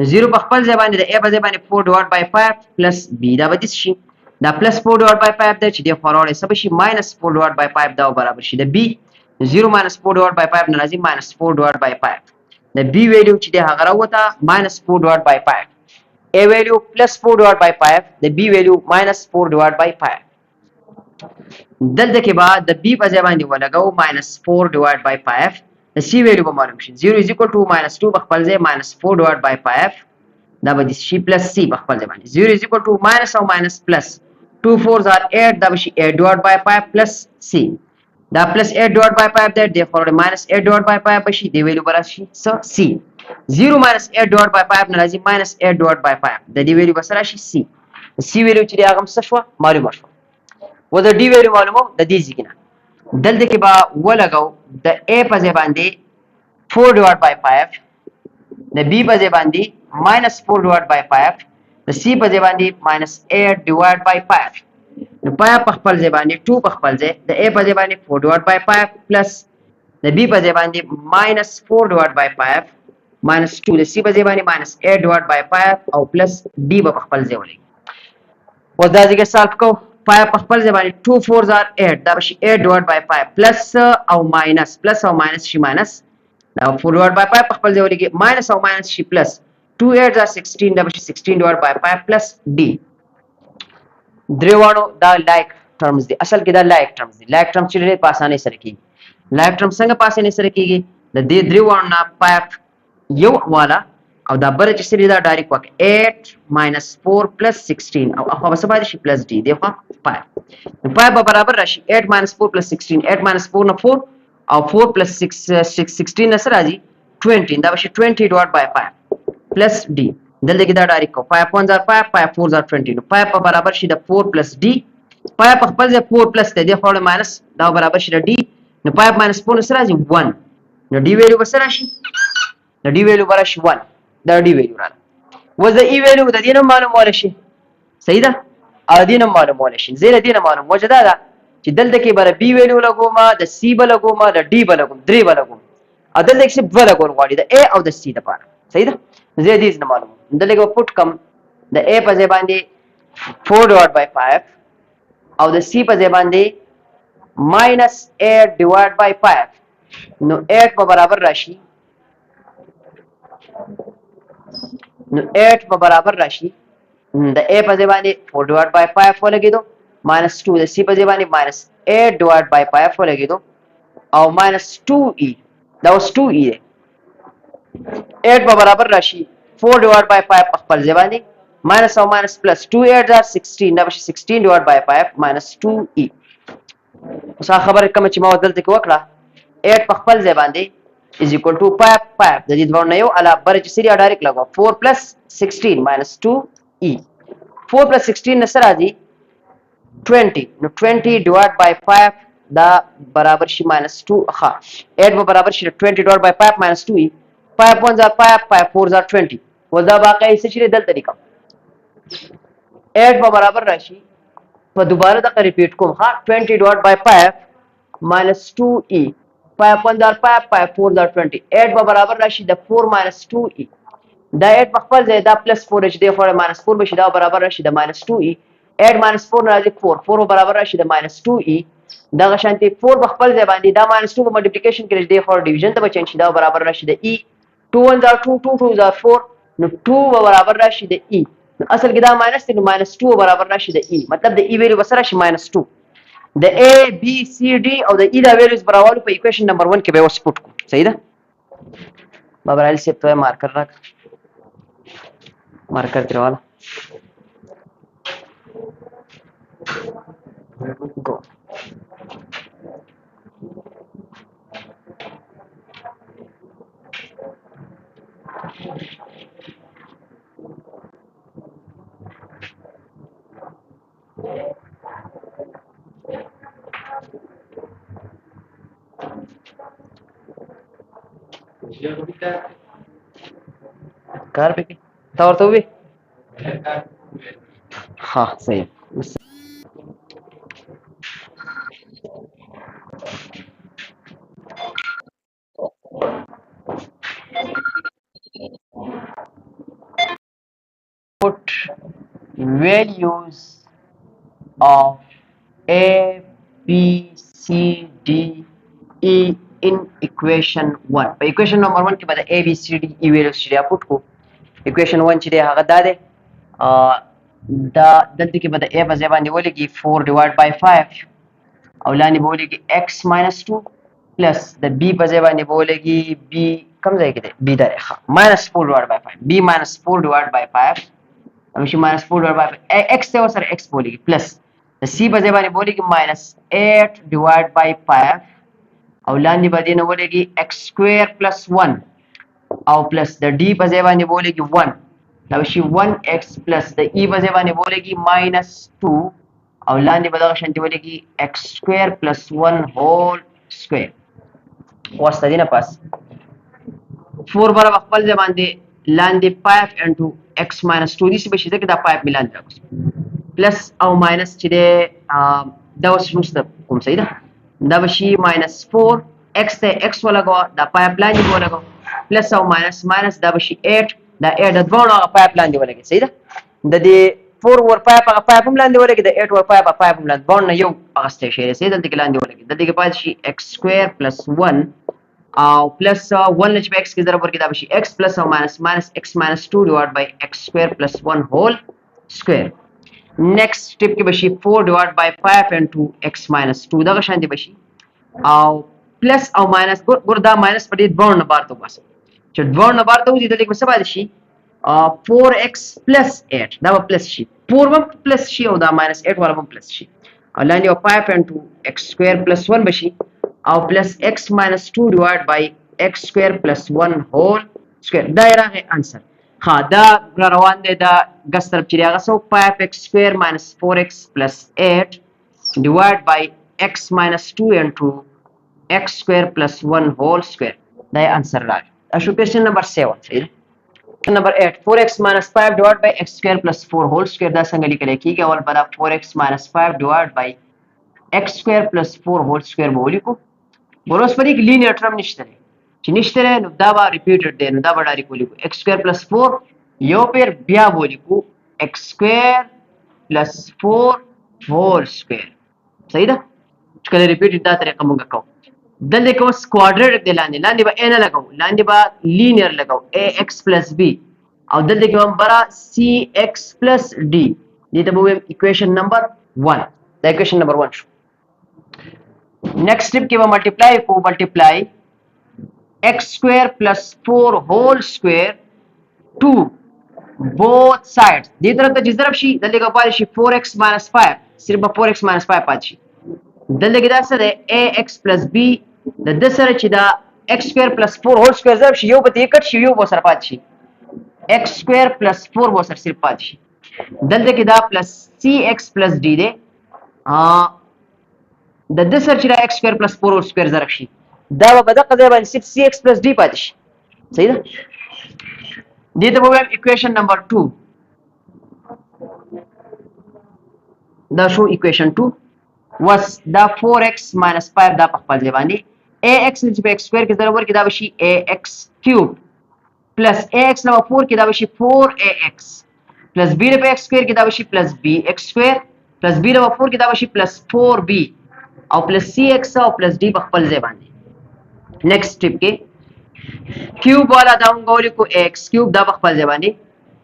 نو 0 په خپل ځای باندې د a په ځای باندې 4 divided by 5 plus b دا به دې شي دا plus 4 divided by 5 دی چې د فراوړې څه به شي minus 4 divided by 5 دا برابر شي د b 0 minus 4 divided by 5 نه راځي minus 4 divided by 5 د b ویلیو چې د هغه راوته minus 4 divided by 5 a value plus 4 divided by 5 د b value minus 4 divided by 5 دلته کې بعد د b په ځای باندې ولګو minus 4 divided by 5 د c ویلیو به معلوم شي 0 is equal to minus 2 په خپل ځای minus 4 divided by 5 دا به شي plus c په خپل ځای باندې 0 is equal to minus او minus plus 2 4s are 8 دا به شي 8 divided by 5 plus c دا plus 8 divided by 5 دی therefore minus 8 divided by 5 به شي د ویلیو به راشي c 0 minus 8 divided by 5 نه راځي minus 8 divided by 5 د دې ویلیو به سره راشي c ویلیو چې هغه څه شو معلومه شو و د ډي ویلیو معلومو د دې ځای نه دلته کې به ولګو د a په ځای باندې 4 divided by 5 د b په ځای باندې minus 4 divided by 5 د c په ځای باندې minus 8 divided by 5 نو پای په خپل ځای باندې 2 په خپل ځای د a په ځای باندې 4 divided by 5 plus د b په ځای باندې minus 4 divided by 5 minus 2 د c په ځای باندې minus 8 divided by 5 او plus d په خپل ځای ولګي و دا ځکه سالف کو 5 په خپل ځای باندې 2 4s are 8 دا به شي 8 divided by 5 plus او minus شي minus دا 4 divided by 5 په خپل ځای ولګي minus او minus شي plus 2 8s are 16 دا به شي 16 divided by 5 plus d دریوانو دا لایک ټرمز دي اصل کې دا لایک ټرمز دي لایک ټرمز چې ډېر په اسانۍ سره کیږي لایک ټرمز څنګه په اسانۍ سره کیږي د دې دریوانو نه 5 یو والا او دا بل چې سری دا ډایرکټ وک 8 minus 4 plus 16 او خو به سبا شي plus d دی خو 5 نو 5 به برابر راشي 8 minus 4 plus 16 8 minus 4 نه 4 او 4 plus 16 نه سره راځي 20 دا به شي 20 divided by 5 plus d دلته کې دا ډایرکټ کو 5 1s are 5 5 4s are 20 نو 5 په برابر شي د 4 plus d 5 په خپل ځای 4 plus دی خو ماینس دا برابر شي د d نو 5 minus 4 نه سره راځي 1 نو d ویلیو به سره شي د d ویلیو به راشي 1 دا d ویلیو راځي و د e ویلیو د دې نه معلومول شي صحیح ده ا دې نه معلومول شي زیره دې نه معلوم وجدا ده چې دلته کې بر b ویلیو لګوم د c به لګوم د d به لګوم 3 به لګوم ا دلته کې به لګول غواړي د a او د c لپاره صحیح ده زه دې نه معلوم دلته کې پټ کم د a په ځای باندې 4 divided by 5 او د c په ځای باندې minus 8 divided by 5 نو 8 په برابر راشي نو 8 په برابر راشي د a په ځای باندې 4 divided by 5 ولګیدو minus 2 د c په ځای باندې minus 8 divided by 5 ولګیدو او minus 2e دا اوس 2e 8 په برابر راشي 4 divided by 5 په خپل ځای باندې minus او minus plus 2 8 are 16 دا به 16 divided by 5 minus 2e اوس خبره کوم چې ما دلته کې وکړه 8 په خپل ځای باندې is equal to 5 5 د دې دوه نه یو علا بر چې سری ډایرکټ لګو 4 plus 16 minus 2e 4 plus 16 نه سره راځي 20 نو 20 divided by 5 دا برابر شي minus 2 ښه 8 به برابر شي 20 divided by 5 minus 2e 5 1s are 5 5 4s are 20 ودا باقي څه چې دلته لیکم 8 به برابر راشي په دوباره د ریپیټ کوم ها 20 divided by 5 minus 2e 5 1s are 5 5 4s are 20 8 به برابر راشي د 4 minus 2e دا 8 په خپل ځای دا plus 4 چې دی خو minus 4 بشي دا برابر راشي د minus 2e 8 minus 4 راځي 4 4 برابر راشي د minus 2e دا شانتي 4 په خپل ځای باندې دا minus 2 په ملټیپلیکیشن کې دی خو ډیویژن ته بچین شي دا برابر راشي د e 2 1s are 2 2 2s are 4 نو 2 برابر راشي د e اصل کې دا ماینس دی نو minus 2 برابر راشي د e مطلب د e ویلیو به سره راشي minus 2 د a b c d او د e دا ویلیوز برابر په ایکویشن نمبر 1 کې به اوس پټ کو صحیح ده بابر علي سے ته مارکر راک مارکر ترواله go کار پکې تا ورته وې ها صحیح put values of A, B, C, D, E in equation 1. په equation number 1 کې به د A, B, C, D, E values چې پټ کو equation 1 چې دی هغه دا دی دا دلته کې به د A په ځای باندې ولګي 4 divided by 5 او لاندې به ولګي x minus 2 plus د B په ځای باندې به ولګي B کوم ځای کې دی B دا minus 4 divided by 5 B minus 4 divided by 5 او شي minus 4 divided by 5 x ته سره x بولېږي plus د C په ځای باندې بولېږي minus 8 divided by 5 او لاندې به دې نه ولېږي x square plus 1 او plus د D په ځای باندې بولېږي 1 دا شي 1x plus د E په ځای باندې بولېږي minus 2 او لاندې به دغه شانتي ولېږي x square plus 1 whole square واسطه دې نه پاس 4 برابر خپل ځای باندې لاندې 5 into x minus 2 دي چې بشي ځکه دا 5 ملاندې راکوس پلس او ماینس چې دی دا اوس وروسته کوم صحیح ده دا بشي minus 4 x ته x ولګوه دا 5 لاندې به ولګوه پلس او ماینس ماینس دا بشي 8 دا 8 د دواړو هغه 5 لاندې ولګي صحیح ده د دې 4 ور 5 هغه 5 هم لاندې ولګي د 8 ور 5 هغه 5 هم لاندې دواړو نه یو هغه ستې شي صحیح دلته کې لاندې ولګي دلته کې پاتې شي x square plus 1 او plus 1 چې په x کې ضرب ورکړي دا به شي x plus او minus minus x minus 2 divided by x square plus 1 whole square next step کې به شي 4 divided by 5 into x minus 2 دغه شان دی به شي او plus او minus ګور دا minus په دې دوه نه بار ته بس چې دوه نه بار ته وځي دلته کې څه پاتې شي 4x plus 8 دا به plus شي 4 به plus شي او دا minus 8 والا به plus شي او لاندې 5 into x square plus 1 به شي او plus x minus 2 divided by x square plus 1 whole square دا یې راغی انسر ها دا روان دی دا ګس طرف چې هغه سو 5x square minus 4x plus 8 divided by x minus 2 into x square plus 1 whole square دا یې انسر راغی اشو question number 7 صحیح number 8 4x minus 5 divided by x square plus 4 whole square دا څنګه لیکل کیږي اول به 4x minus 5 divided by x square plus 4 whole square به ولیکو ورس پرې کې لینیئر ټرم نشته چې نشته نو دا به ریپیټډ دی نو دا به ډایرکټ ولیکو x square plus 4 یو پیر بیا ولیکو x square plus 4 whole square صحیح ده چې کله ریپیټډ دا طریقه موږ کوو دلته کې اوس کوادریټک دی لاندې به a نه لګاو لاندې به لینیئر لګاو ax plus b او دلته کې هم برا cx plus d دې ته به اکویشن نمبر 1 دا اکویشن نمبر 1 شو next step کې به multiply x square plus 4 whole square to both sides دې طرف ته چې ضرب شي دلته کې پاتې شي 4x minus 5 صرف 4x minus 5 پاتې شي دلته کې دا څه دی ax plus b د دې سره چې دا x square plus 4 whole square ضرب شي یو به دې کټ شي یو به سره پاتې شي x square plus 4 به سره صرف پاتې شي دلته کې دا plus cx plus d دی د دې سره چې دا x square plus 4 whole square ضرب شي دا به دغه ځای باندې صرف cx plus d پاتې شي صحیح ده دې ته به وایم equation number 2 دا شو equation 2 was دا 4x minus 5 دا په خپل ځای باندې ax چې په x square کې ضرب ورکړي دا به شي ax cube plus ax نو 4 کې دا به شي 4ax plus b په x square کې دا به شي plus bx square plus b نو 4 کې دا به شي plus 4b او plus cx او plus d په خپل ځای باندې next step کې cube والا دا موږ ولیکو ax cube دا په خپل ځای باندې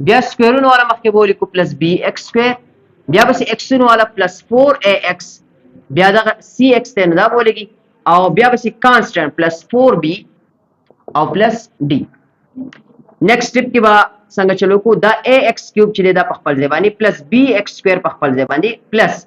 بیا سکويرونو والا مخکې ولیکو plus bx square بیا به x نو والا plus 4ax بیا دا cx ته نه دا ولګي او بیا به constant plus 4b او plus d next step کې به څنګه چلو کو دا ax cube چې دا په خپل ځای باندې plus bx square په خپل ځای باندې plus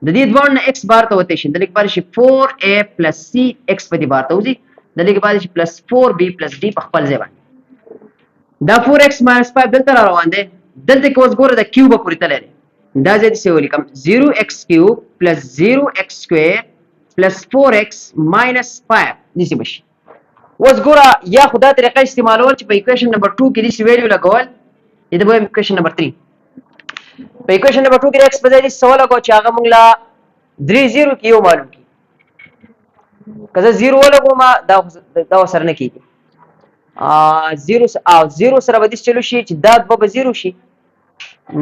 د دې دوه نه x بار ته وته شي د لیک بار شي 4a plus cx په دې بار ته وځي د لیک بار شي plus 4b plus d په خپل ځای باندې دا 4x minus 5 دلته روان دي دلته کې اوس ګوره د کیوب پورې تللی دا ځای څه ولیکم 0x cube plus 0x square plus 4x minus 5 دې څه بشي اوس ګوره یا خدا طریقه استعمالول چې په ایکویشن نمبر 2 کې دې ویلیو لګول دې به ایکویشن نمبر 3 په ایکویشن نمبر 2 کې x په ځای دې سوال لګو چې هغه موږ لا 3 0 کې یو معلوم کی کله 0 ولګو ما دا سره نه کیږي 0 او 0 سره به دې چلو شي چې دا به 0 شي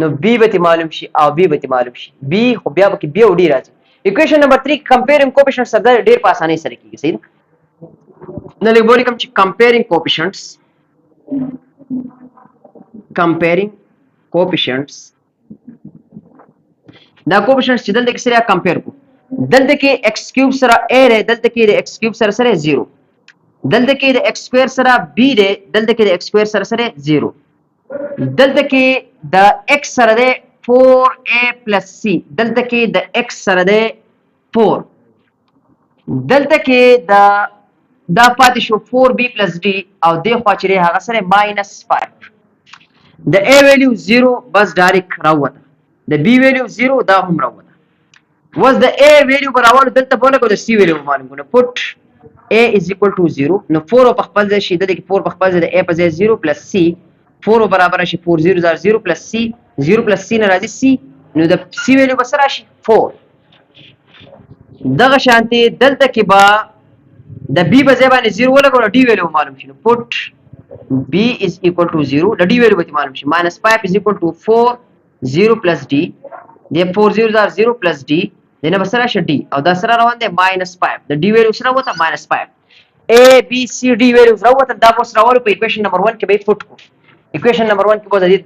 نو b به معلوم شي او b به معلوم شي b خو بیا به کې b او d راځي ایکویشن نمبر 3 کمپیرینګ کوفیشنټ سره ډیر په اسانۍ سره کیږي صحیح نه لږ بولی کوم چې کمپیرینګ کوفیشنټس دا کوفیشنټس چې دلته کې سره کمپیر کو دلته کې x کیوب سره a دی دلته کې د x کیوب سره 0 دلته کې د x سکوير سره b دی دلته کې د x سکوير سره 0 دلته کې د x سره دی 4a c دلته کې د x سره دی 4 دلته کې دا پاتې شو 4b d او د خوا چې هغه سره -5 د a ویلیو 0 بس ډایرکټ راوته د b ویلیو 0 دا هم راوته was the a ویلیو برابر دلته بوله کو د c ویلیو معلوم کړو put a is equal to 0 نو 4 په خپل ځای شي د 4 په خپل ځای د a په ځای 0 + c 4 برابر شي 4 0 0 + c 0 + c نه راځي c نو د c ویلیو بس راشي 4 دغه شانتي دلته کې با د b په ځای باندې 0 ولګو د d ویلیو معلوم شي put b is equal to 0 د d ویلیو به معلوم شي -5 is equal to 4 0 + d د 4 0 0 + d دنه بسره ش d او دا سره روان دي -5 د d ویلیو سره وته -5 a b c d ویلیو سره وته دا اوس راول په ایکویشن نمبر 1 کې به پټ کو ایکویشن نمبر 1 کې به د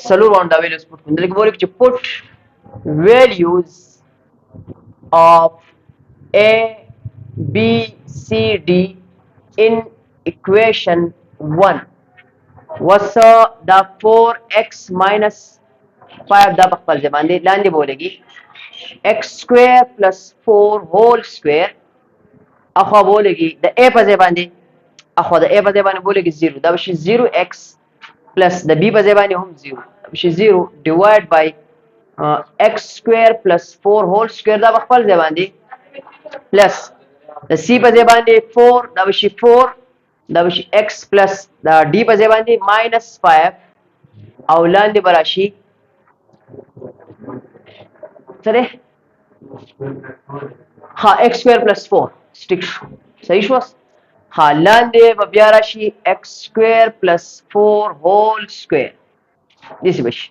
سلور راوند دا ویلیوز پټ کو دلته بوله چې put values of a b c d in equation 1 was the 4x minus 5 دا په خپل ځای باندې لاندې بولېږي x square plus 4 whole square اخو بولېږي د a په ځای باندې اخو د a په ځای باندې بولېږي 0 دا به شي 0x plus د b په ځای باندې هم 0 دا به شي 0 divide by x square plus 4 whole square دا په خپل ځای باندې plus د c په ځای باندې 4 دا به شي 4 دا به شي x plus د d په ځای باندې -5 او لاندې به راشي سره ها x square plus 4 سټیک صحیح شو ها لاندې به بیا راشي x square plus 4 whole square دې بشي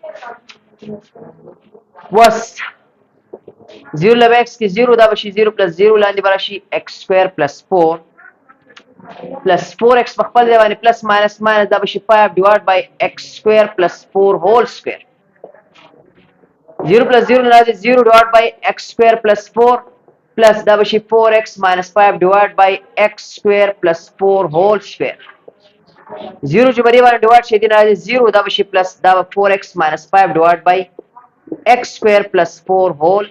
was 0 لبه x کې 0 دا بشي 0 plus 0 لاندې به راشي x square plus 4 plus 4x په خپل ځای باندې plus minus دا بشي 5 divided by x square plus 4 whole square 0 plus 0 راځي 0 divided by x square plus 4 plus دا بشي 4x minus 5 divided by x square plus 4 whole square 0 چې بری باندې ډیوایډ شي دی راځي 0 دا بشي plus دا 4x minus 5 divided by x square plus 4 whole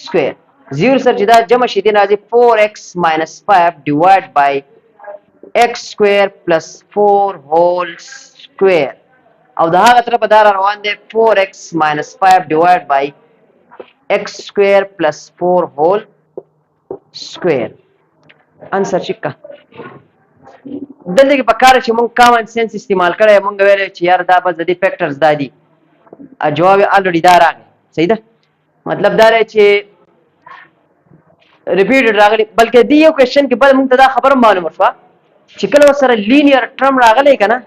square 0 سره چې دا جمع شي دی راځي 4x minus 5 divided by x square plus 4 whole square او دا هغه طرف دار روان دي 4x minus 5 divided by x square plus 4 whole square انسر چیکا دلته کې پکاره چې مونږ کامن سنس استعمال کړی مونږ ویل چې یار دا بس د دې فیکټرز دادي جواب الریډي دا راغی صحیح ده مطلب دا دی چې ریپیټډ راغلی بلکې دی یو کوېشن کې بل مونږ ته دا خبره معلومه شوه چې کله سره لینیر ټرم راغلی کنه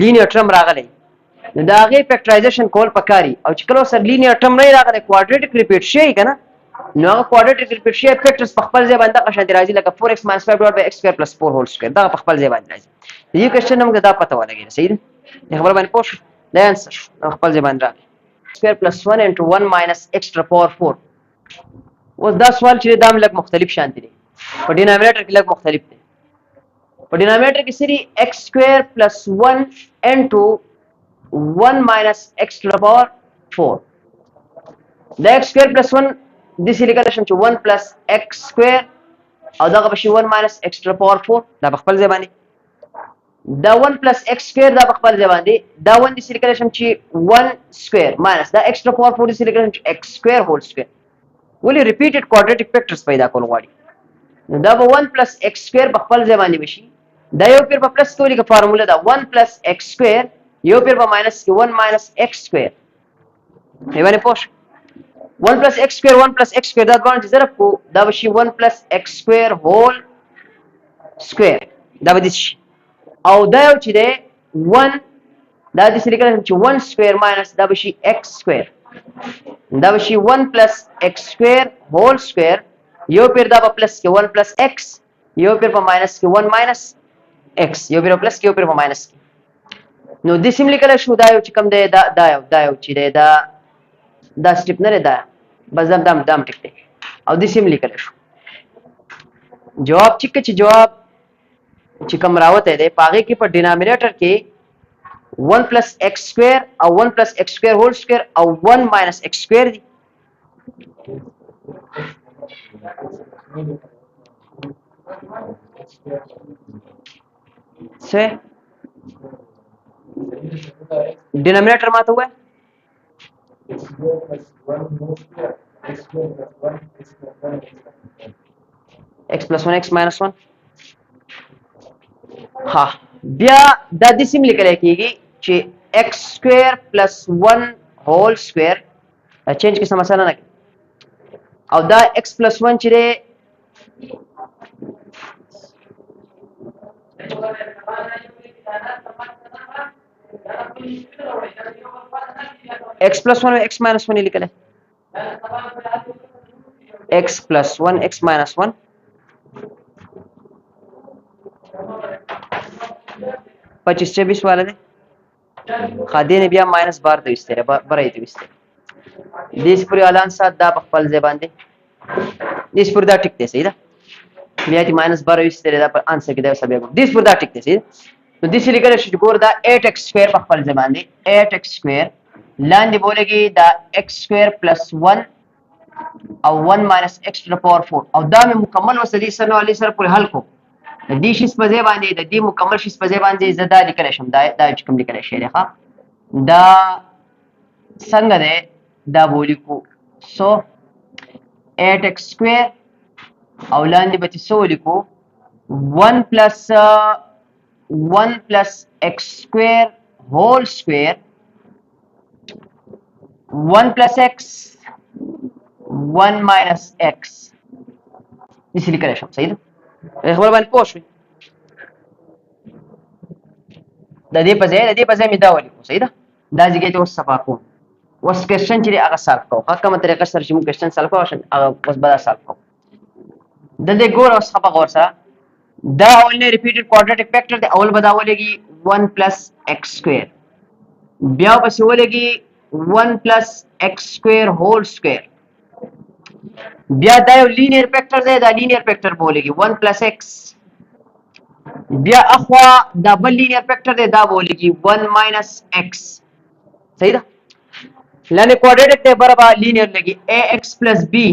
لینیر ټرم راغلی نو دا هغه فیکټرایزیشن کول پکاري او چې کله سره لینیر ټرم نه راغلی کوادریټک ریپیټ شي کنه نو هغه کوادریټک ریپیټ شي فیکټرز په خپل ځای باندې قشان راځي لکه 4x - 5 / x square plus 4 whole square دا په خپل ځای باندې راځي دې کوېشن موږ دا پته ولګی صحیح ده خبر باندې پوښ دا انسر خپل ځای باندې راځي square plus 1 into 1 minus x to the power 4 اوس دا سوال چې دا لږ مختلف شانتي دي په ډینامینیټر کې لږ مختلف دي په ډینامینیټر کې سری x square plus 1 into 1 minus x to the power 4 دا x square plus 1 د سی لیکل شم چې 1 plus x square او دا به شي 1 minus x to the power 4 دا په خپل ځای باندې دا 1 plus x square دا په خپل ځای باندې دا 1 د سی لیکل شم چې 1 square minus دا x to the power 4 د سی لیکل شم چې x square whole square ولې ریپیټډ کوادریټک فیکټرز پیدا کول غواړي نو دا به 1 پلس x سکوير په خپل ځای باندې وشي دا یو پیر په پلس کې ولګه فارموله دا 1 پلس x سکوير یو پیر په ماینس کې 1 ماینس x سکوير دی باندې پوښ 1 plus x square 1 plus x square دا باندې ضرب کو دا بشي 1 plus x square whole square دا به دي شي او دا یو چې دی 1 دا د سړي کله چې 1 square minus دا بشي x square دا بشي 1 plus x square whole square یو پیر دا په پلس کې 1 plus x یو پیر په ماینس کې 1 minus x یو پیر په پلس کې یو پیر په ماینس کې نو د سیملی کله شو دا یو چې کوم دی دا یو چې دی دا سټیپ نه ده بس دم ټیک دی او د سیم لیکل شو جواب چې جواب چې کوم راوته دی پاغه کې په ډینامینیټر کې 1 plus x square او 1 plus x square whole square او 1 minus x square دی څه ډینامینیټر ماته وای x plus 1 x minus 1 ها بیا دا د سیم لیکل کېږي چې x square plus 1 whole square چینج کې سم مسله نه او دا x plus 1 چې دی x plus 1 x minus 1 لیکل x plus 1 x minus 1 25 والا دی خادین بیا ماینس بار ته وسته برای ته وسته دیس پوری اعلان سات دا په خپل ځای باندې دیس پور دا ټیک دی صحیح ده بیا چې ماینس بار وسته دا په انسر کې دا سبب دیس پور دا ټیک دی صحیح نو دیس لیکل شي ګور دا 8x سکوير په خپل ځای باندې 8x سکوير لاندې بولېږي دا x سکوير پلس 1 او 1 ماینس x ټو د پاور 4 او دا مې مکمل وسلی سره نو علي سره پورې حل کو د دې شي په ځای باندې د دې مکمل شي په ځای باندې زدا لیکل شم دا چې کوم لیکل شي ښه دا څنګه ده دا بولیکو سو 8x سکوير او لاندې به څه ولیکو 1 plus x square whole square 1 plus x 1 minus x इसी लिखा है सही है خبر باندې پوښوي د دې په ځای می دا ولیکو صحیح ده دا ځکه چې اوس صفا کوم اوس کوېشن چې هغه سالف کوو هغه کومه طریقه سره چې موږ کوېشن سالف کوو هغه اوس به دا سالف کوو د دې ګور اوس خبره غور سره دا اولنی ریپیټډ کوادریټک فیکټر دی اول به دا ولګي 1 plus x square بیا پسې ولګي 1 plus x square whole square بیا دا یو لینیر فیکټر دی دا لینیر فیکټر بولېږي 1 plus x بیا اخوا دا بل لینیر فیکټر دی دا بولېږي 1 minus x صحیح ده لاندې کوادریټک دی برابر لینیر لګي ax plus b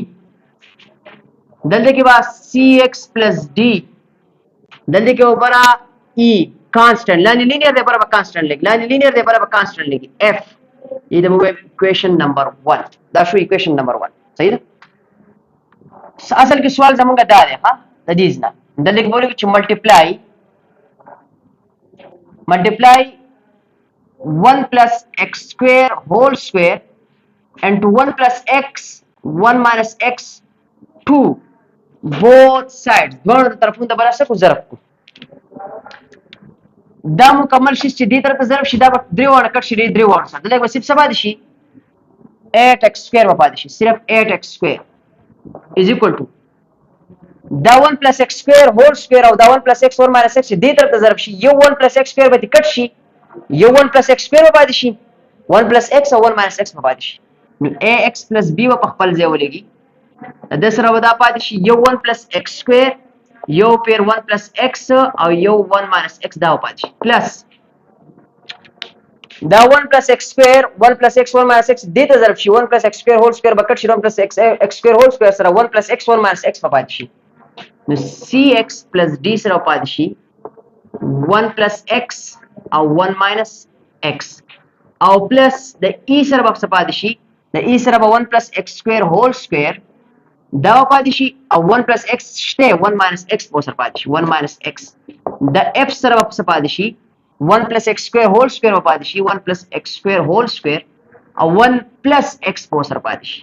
دلته کې با cx plus d دلته کې وبره e کانسټنټ لاندې لینیر دی برابر کانسټنټ لګي لاندې لینیر دی برابر کانسټنټ لګي f دې د موږ اکویشن نمبر 1 دا شو اکویشن نمبر 1 صحیح ده اصل کې سوال زمونږ دا دی ها د دې ځنه دلته کې بولو چې ملټیپلای 1 plus x square whole square into 1 plus x 1 minus x 2 both sides دوه طرفونو ته برابر کو ضرب کو دا مکمل شي چې دې طرف ته ضرب شي دا 3 وړه کټ شي 3 وړه سره دلته به صرف څه پاتې شي 8x square به پاتې شي صرف 8x square is equal to دا 1 plus x square whole square او دا 1 plus x 4 minus x دې طرف ته ضرب شي یو 1 plus x square به کټ شي یو 1 plus x square به پاتې شي 1 plus x او 1 minus x به پاتې شي نو ax plus b په خپل ځای ولګي د سره ودا پاتې شي یو 1 plus x square یو پیر 1 plus x او یو 1 minus x دا پاتې شي پلس دا 1 plus x square 1 plus x 1 minus x دې ته ضرب شي 1 plus x square whole square بکټ شي 1 plus x square whole square سره 1 plus x 1 minus x په پاتې شي نو cx plus d سره پاتې شي 1 plus x او 1 minus x او پلس د e سره په پاتې شي د e سره به 1 plus x square whole square دا پاتې شي او 1 پلس x شته 1 ماینس x په سره پاتې شي 1 ماینس x د f سره په څه پاتې شي 1 پلس x سکوير هول سکوير پاتې شي 1 پلس x سکوير هول سکوير او 1 پلس x په سره پاتې شي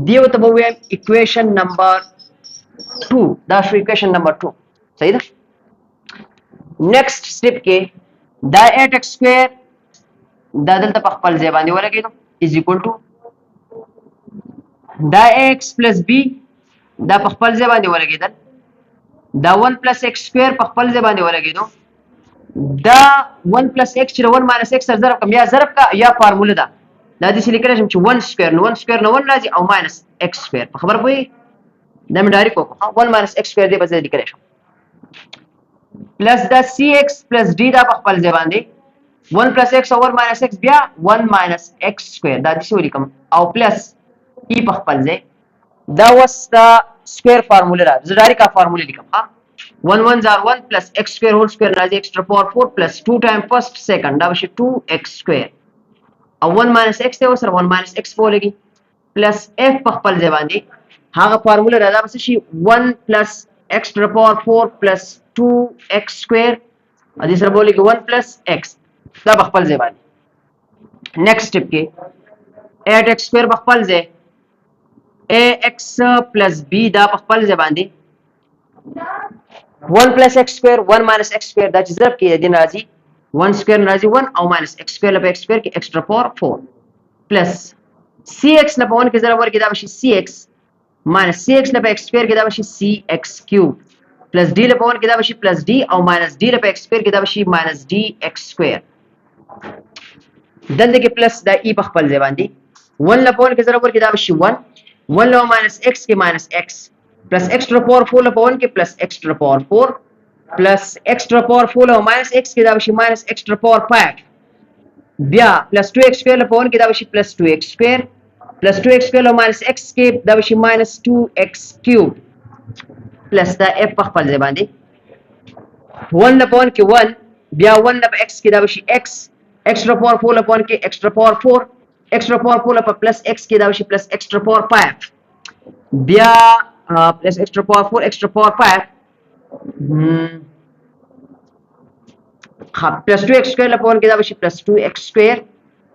دیو ته به وایم اکویشن نمبر 2 دا شو اکویشن نمبر 2 صحیح ده نیکسٹ سټیپ کې دا 8x سکوير دا دلته په خپل ځای باندې ولګیدو از ایکوال ټو دا x پلس b دا په خپل ځای باندې ولګیدل دا 1 پلس x سکوير په خپل ځای باندې ولګیدو دا 1 پلس x چې 1 ماینس x سره ضرب کوم یا ضرب کا یا فارموله ده دا د لیکل شم چې 1 سکوير نو 1 سکوير نو 1 راځي او ماینس x سکوير په خبر پوي دا مې ډایرکټ وکړو 1 ماینس x سکوير دی په ځای لیکل شم پلس دا cx پلس d دا په خپل ځای باندې 1 پلس x او 1 ماینس x بیا 1 ماینس x سکوير دا د څه ولیکم او پلس e په خپل ځای دا وس دا سکوير فارموله را زه ډایرکټ فارموله لیکم ها 1 1 are 1 plus x square whole square راځي x to the power 4 plus 2 times first second دا بشي 2x square او 1 minus x ته سره 1 minus x په لګي plus f په خپل ځای باندې هغه فارموله را ده بس شي 1 plus x to the power 4 plus 2x square ا دې سره بولې کې 1 plus x دا په خپل ځای باندې نیکسټ سټیپ کې 8x square په خپل ځای ax plus b دا په خپل ځای باندې 1 plus x square 1 minus x square دا چې ضرب کې د راځي 1 square راځي 1 او minus x square لپاره x square کې x to the power 4 plus cx لپاره 1 کې ضرب ورکړي دا بشي cx minus cx لپاره x square کې دا بشي cx cube plus d لپاره 1 کې دا بشي plus d او minus d لپاره x square کې دا بشي minus dx square دلته کې plus دا e په خپل ځای باندې 1 لپاره 1 کې ضرب ورکړي دا بشي 1 1 لپاره minus x کې minus x plus x to the power 4 لپاره 1 کې plus x to the power 4 plus x to the power 4 او minus x کې دا بشي minus x to the power 5 بیا plus 2x square لپاره 1 کې دا بشي plus 2x square plus 2x square او minus x کې دا بشي minus 2x cube plus دا f په خپل ځای باندې 1 لپاره 1 کې 1 بیا 1 لپاره x کې دا بشي x x to the power 4 لپاره 1 کې x to the power 4 x to the power 4 لپاره plus x کې دا بشي plus x to the power 5 بیا plus x to the power 4 x to the power 5 plus 2x square لپاره 1 کې دا بشي plus 2x square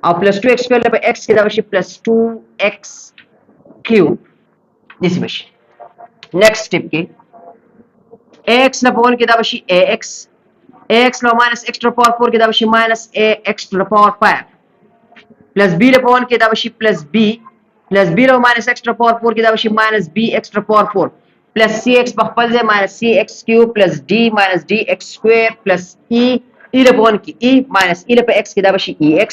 او plus 2x square لپاره x کې دا بشي plus 2x cube دسی بشي next step کې ax لپاره 1 کې دا بشي ax لو minus x to the power 4 کې دا بشي minus ax to the power 5 plus b لپاره 1 کې دا بشي plus b plus b لو minus x to the power 4 کې دا بشي minus bx to the power 4 plus cx په خپل ځای minus cx cube plus d minus dx square plus e لپاره 1 کې e minus e لپاره x کې دا بشي ex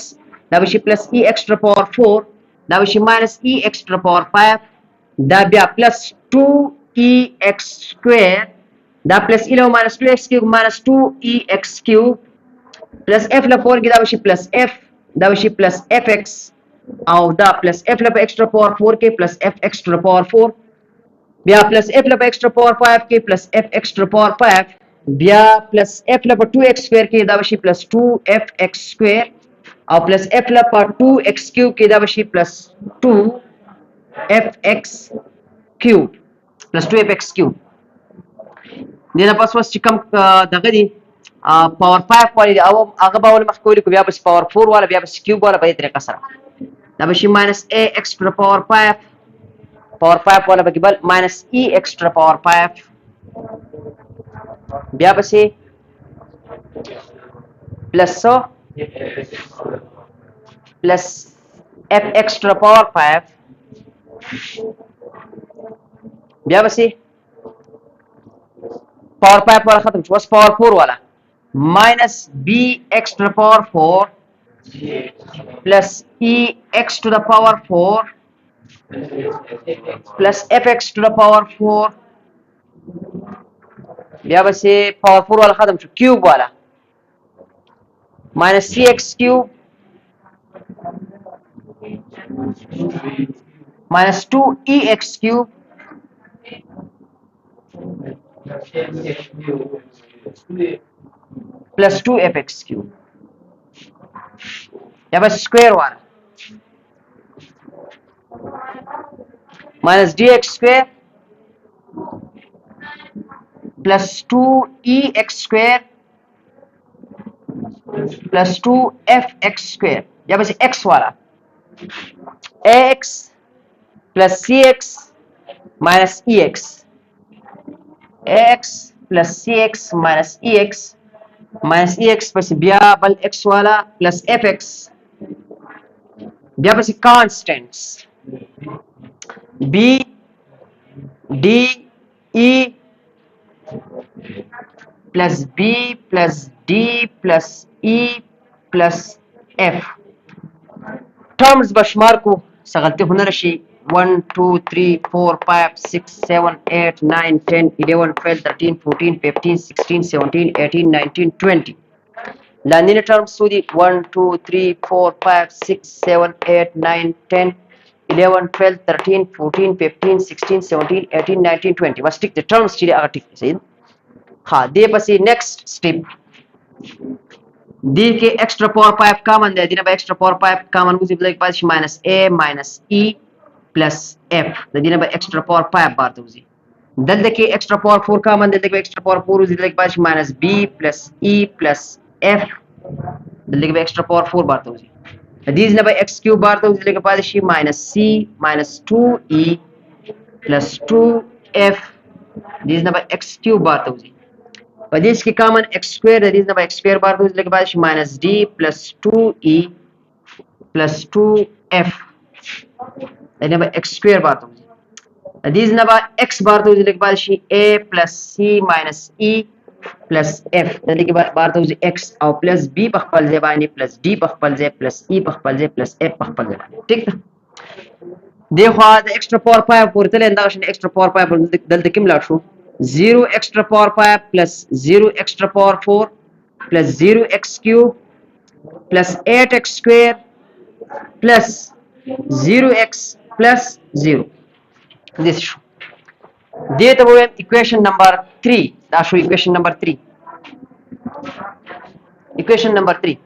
دا بشي plus ex to the power 4 دا بشي minus ex to the power 5 دا بیا plus 2ex square دا plus e لو minus 2x cube minus 2ex cube plus f لپاره 1 کې دا بشي plus f دا بشي plus fx او دا plus f لپاره x to the power 4 کې plus fx to the power 4 بیا plus f لپاره x to the power 5 کې plus fx to the power 5 بیا plus f لپاره 2x square کې دا بشي plus 2fx square او plus f لپاره 2x cube کې دا بشي plus 2fx cube plus 2fx cube دغه پس وس چې کوم دغه دی پاور 5 والی او هغه باور مخ کولی کو بیا بس پاور 4 والا بیا بس کیوب والا په دې طریقه سره دا بشي minus ax to the power 5 power 5 والا بګي بل minus ex to the power 5 بیا بس plus so plus fx to the power 5 بیا بس power 5 والا ختم شو بس power 4 والا minus bx to the power 4 plus ex to the power 4 plus fx to the power 4 بیا بس power 4 والا ختم شو cube والا minus cx cube minus 2ex cube plus 2fx cube या बस स्क्वायर वाला minus dx square plus 2EX² plus 2FX² या बस एक्स वाला AX plus CX minus EX AX plus CX minus EX बस बिया बल X वाला प्लस FX बिया बस constants B D E plus B plus D plus E plus F terms बशमार को सगलते होना रशी 1 2 3 4 5 6 7 8 9 10 11 12 13 14 15 16 17 18 19 20 लानी टर्म्स सूदी 1 2 3 4 5 6 7 8 9 10 11 12 13 14 15 16 17 18 19 20 बस टिक द टर्म्स चीज़ आगे टिक सही हाँ दे पसी नेक्स्ट स्टेप दी के एक्स्ट्रा पावर 5 कॉमन दे दिना एक्स्ट्रा पावर 5 कॉमन को सिंपल पास minus a minus e plus f दिना एक्स्ट्रा पावर 5 बार तो जी दल के एक्स्ट्रा पावर 4 कॉमन दे के एक्स्ट्रा पावर 4 दिना पास minus b plus e plus f दल के एक्स्ट्रा पावर 4 बार तो जी दीज ना x क्यूब बार तो दिना के पास minus c minus 2e plus 2f दीज ना x क्यूब बार तो जी this की common x² that is number x² बार तो इसलिए के बाद minus d plus 2e plus 2f that number x² बार तो this number x बार तो इसलिए के बाद a plus c minus e plus f that के बाद बार तो x और प्लस b पखपल जे बानी प्लस d पखपल जे प्लस e पखपल जे प्लस f पखपल जे ठीक है देखो आज एक्स्ट्रा पावर 5 पूरे तले अंदाज एक्स्ट्रा पावर 5 दल किम लाशो 0 extra power 5 plus 0 extra power 4 plus 0x cube plus 8x square plus 0x plus 0 this date of equation number 3 that show equation number 3 equation number 3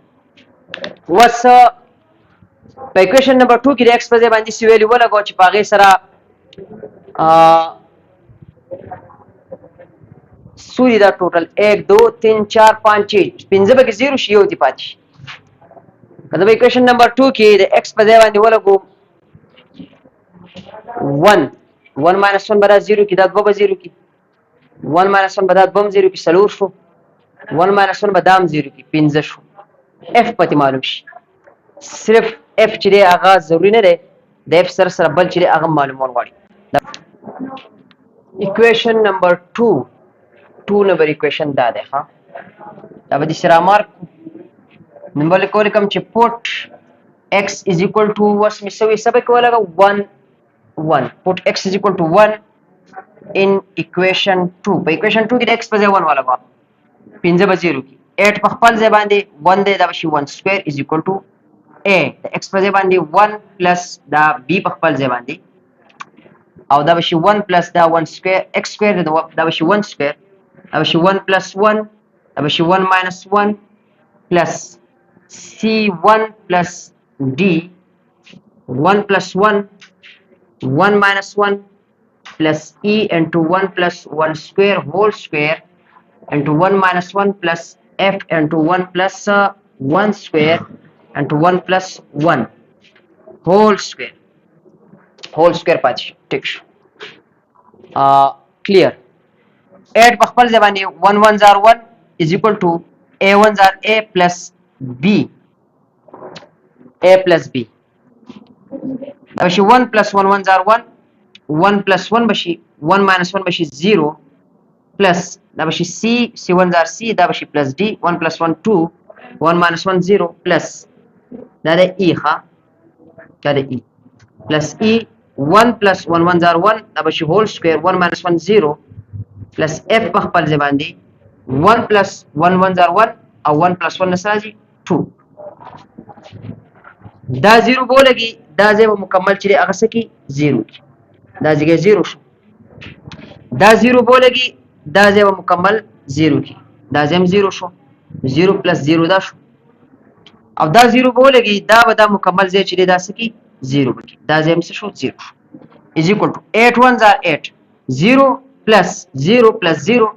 was equation number 2 की x पर बांधी सी वैल्यू वाला को छिपागे सरा सूर्य दा टोटल 1 2 3 4 5 6 पिंजबे के जीरो शी होती पाची मतलब इक्वेशन नंबर 2 की x पर देवानी वाला को 1 1 माइनस 1 बराबर 0 की दाद बबा 0 की 1 माइनस 1 बराबर बम 0 की सलूर शो 1 माइनस 1 बदाम 0 की पिंज शो f पति मालूम शी सिर्फ f चिरे आगाज जरूरी नहीं रहे द f सर सर बल चिरे आगम मालूम होने वाली इक्वेशन नंबर 2 नंबर इक्वेशन दा दे हाँ अब दिसरा मार्क नंबर को कम चिपुट x is equal to वस मिसवी सब को लगा 1 1 put x is equal to 1 in equation 2 पे equation 2 की x पर 1 वाला बाप पिंजे बजीरो की 8 पखपल जे बांधे 1 दे दाबशी 1 square is equal to a x पर जे बांधे 1 प्लस दा b पखपल जे बांधे और दाबशी 1 प्लस दा 1 स्क्वायर x स्क्वायर दाबशी 1 स्क्वायर दाबशी 1 प्लस 1 दाबशी 1 माइनस 1 प्लस c1 प्लस d 1 plus 1 1 minus 1 plus e into 1 plus 1 square whole square into 1 minus 1 plus f into 1 plus 1 square into 1 plus 1 whole square पाँच ठीक clear 8 पखपल जबानी 1 1 जार 1 is equal to a1 jar a plus b बशी 1 plus 1 1 जार 1 1 plus 1 बशी 1 minus 1 बशी 0 plus दा बशी c1 जार c दा बशी plus d 1 plus 1 2 1 minus 1 0 plus दा दे e हा क्या दे e plus e 1 plus 1 1 जार 1 दा बशी whole square 1 minus 1 0 plus f पखपल जबान दी 1 plus 1 1 जार 1 और 1 plus 1 नसराजी 2 दा 0 बोलेगी दा जे वो मुकम्मल चिरे अगसे की 0 की दा जगह 0 शो दा 0 बोलेगी दा जे वो मुकम्मल 0 की दा जेम 0 शो 0 plus 0 दा शो अब दा 0 बोलेगी दा बदा मुकम्मल जे चिरे दा सकी 0 की दा जेम से शो 0 is equal to 8 1 जार 8 0 plus 0 plus 0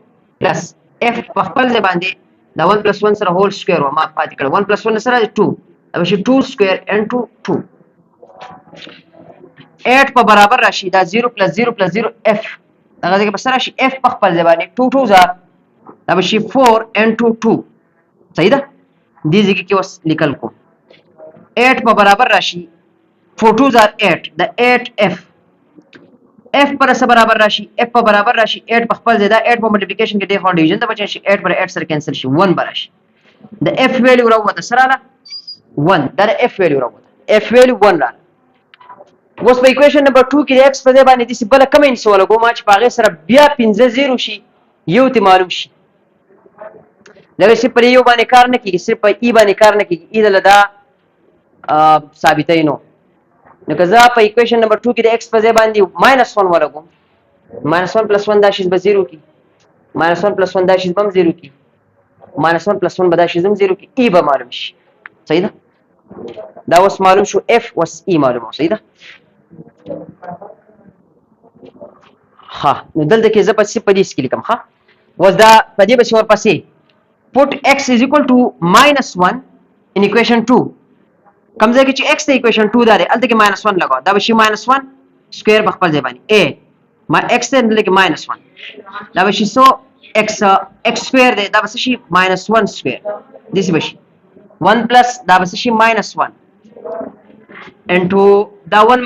پلس اف په خپل ځای باندې دا 1 + 1 سره هول سکوير و ما پاتې کړ 1 + 1 سره 2 دا شي 2 سکوير انټو 2 8 په برابر راشي دا 0 + 0 + 0 اف هغه دغه بس راشي اف په خپل ځای باندې 2 2 زار دا شي 4 انټو 2 صحیح ده دې ځکه کې اوس لیکل کو 8 په برابر راشي 4 2 زار 8 دا 8 اف f پر سره برابر راشي f په برابر راشي 8 په خپل ځای دا 8 په ملټیپلیکیشن کې د فور ډیویژن ته بچی شي 8 پر 8 سره کینسل شي 1 براشي د f ویلیو راوته سره لا 1 دا f ویلیو راوته f ویلیو 1 را اوس په ایکویشن نمبر 2 کې د x په ځای باندې د بل کوم انسول کوم چې په هغه سره بیا 15 0 شي یو ته معلوم شي دا چې پر یو باندې کار نه کیږي صرف په ای باندې کار نه کیږي ای دلته ثابتای نو نو که زه په ایکویشن نمبر 2 کې د x په ځای باندې -1 ولګوم -1 + 1 دا شي به 0 کی -1 + 1 دا شي به 0 کی -1 + 1 به دا شي هم 0 کی ای به معلوم شي صحیح ده دا اوس معلوم شو f اوس ای معلومه صحیح ده ها نو دلته کې زه په دې کې لیکم ها اوس دا په دې به ورپسې put x = -1 in equation 2 کوم ځای کې چې x ته equation 2 دا دی الته کې -1 لګاو دا به شي -1 سکوير په خپل ځای باندې a ما x ته دلته کې -1 دا به شي سو x سکوير دی دا به شي -1 سکوير دې څه به شي 1 پلس دا به شي -1 انټو دا 1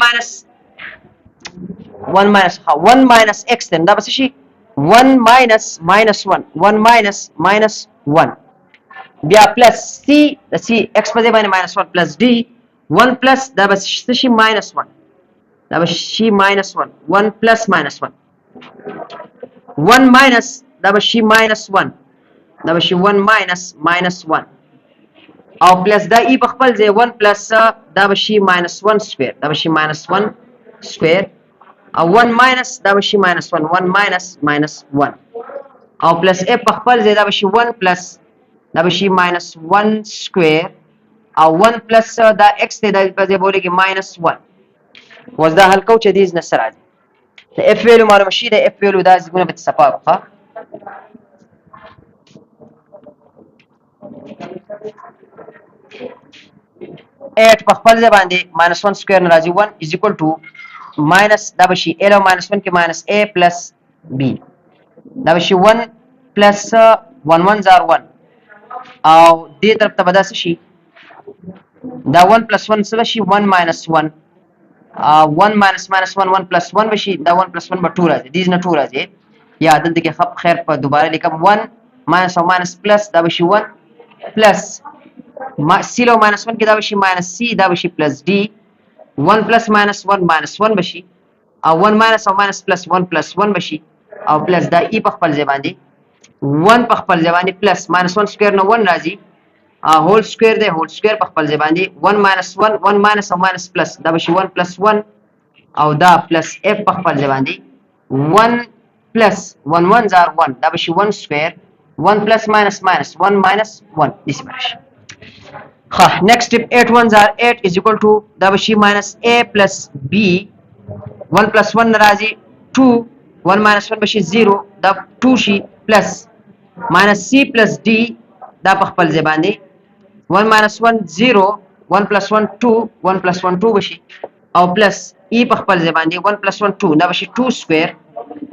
minus x then دا به شي 1 minus -1 بیا پلس c د c x په ځای باندې -1 پلس d 1 پلس دا به شي -1 دا به شي -1 1 پلس -1 1 minus دا به شي -1 دا به شي 1 minus -1 او پلس دا ای په خپل ځای 1 پلس دا به شي -1 سکوير دا به شي -1 سکوير او 1 minus دا به شي -1 1 minus -1 او پلس ا په خپل ځای دا به شي 1 پلس دا به شي -1 سکوير او 1 پلس دا x ته د په ځای بولېږي -1 اوس دا حل کو چې دې نه سره راځي د f ویلو معلومه شي د f ویلو دا ځګونه به صفا وکړه 8 په خپل ځای باندې -1 سکوير نه راځي 1 = ماینس دا به شي a او -1 کې -a + b دا به شي 1 + 1 1 زار 1 او دې طرف ته به دا څه شي دا 1 + 1 څه شي 1 - 1 1 minus -1 1 + 1 به شي دا 1 + 1 به 2 راځي دې نه 2 راځي یا دلته کې خیر په دوباره لیکم 1 minus او minus plus دا به شي 1 plus c له -1 کې دا به شي -c دا به شي plus d 1 plus -1 -1 به شي او 1 minus او minus plus 1 plus 1 به شي او plus دا e په خپل ځای باندې 1 په خپل ځای باندې plus -1 سکوير نه 1 راځي هول سکوير دی هول سکوير په خپل ځای باندې 1 -1 1 minus او minus plus دا به شي 1 + 1 او دا plus f په خپل ځای باندې 1 plus 1 1 زار 1 دا به شي 1 سکوير 1 plus minus 1 minus 1 دې شي ها next step 8 1 زار 8 is equal to دا به شي -a plus b 1 plus 1 ناراضي 2 1 minus 1 به شي 0 دا 2 شي plus -c plus d دا په خپل ځای باندې 1 minus 1 0 1 plus 1 2 1 plus 1 2 به شي او plus e په خپل ځای باندې 1 plus 1 2 دا به شي 2 سکوير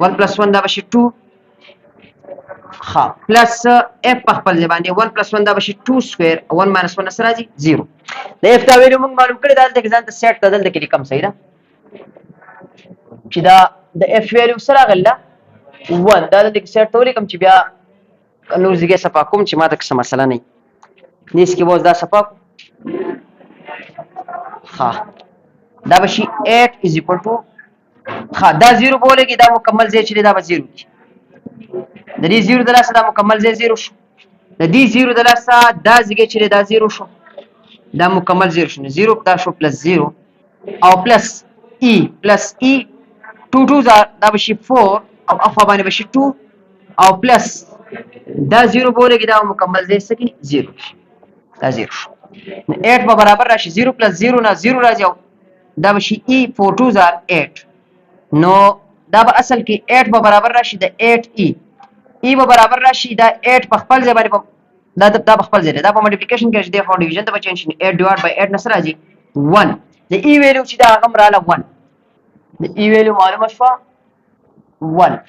1 plus 1 دا به شي 2 ها پلس f په خپل ځای باندې 1 + 1 دا به شي 2 سکوير 1 - 1 سره راځي 0 د f دا ویلو موږ معلوم کړی دا دلته ځان ته سیټ بدل د کې کوم صحیح ده چې دا د f ویلو سره غلا 1 دا دلته سیټ ټولې کوم چې بیا نور ځګه صفه کوم چې ماته څه مسله نه نيس کې وځ دا صفه ها دا به شي 8 = ها دا 0 بولېږي دا مکمل ځای چې دا به 0 د دې 0 د لاسه دا مکمل ځای 0 شو د دې 0 د لاسه دا ځای چې دا 0 شو دا مکمل 0 شو 0 دا شو پلس 0 او پلس e 2 2 دا به شي 4 او اف باندې به شي 2 او پلس دا 0 بولېږي دا مکمل ځای سکی 0 دا 0 شو 8 په برابر راشي 0 + 0 نه 0 راځي دا به شي e 4 2 8 نو دا به اصل کې 8 په برابر راشي د 8e ای به برابر راشي دا 8 په خپل ځای باندې دا په خپل ځای دا په ملټیپلیکیشن کې چې د فور ډیویژن ته بچین شي 8 ډیوایډ بای 8 نصر راځي 1 د ای ویلیو چې دا هغه مراله 1 د ای ویلیو معلومه شوه 1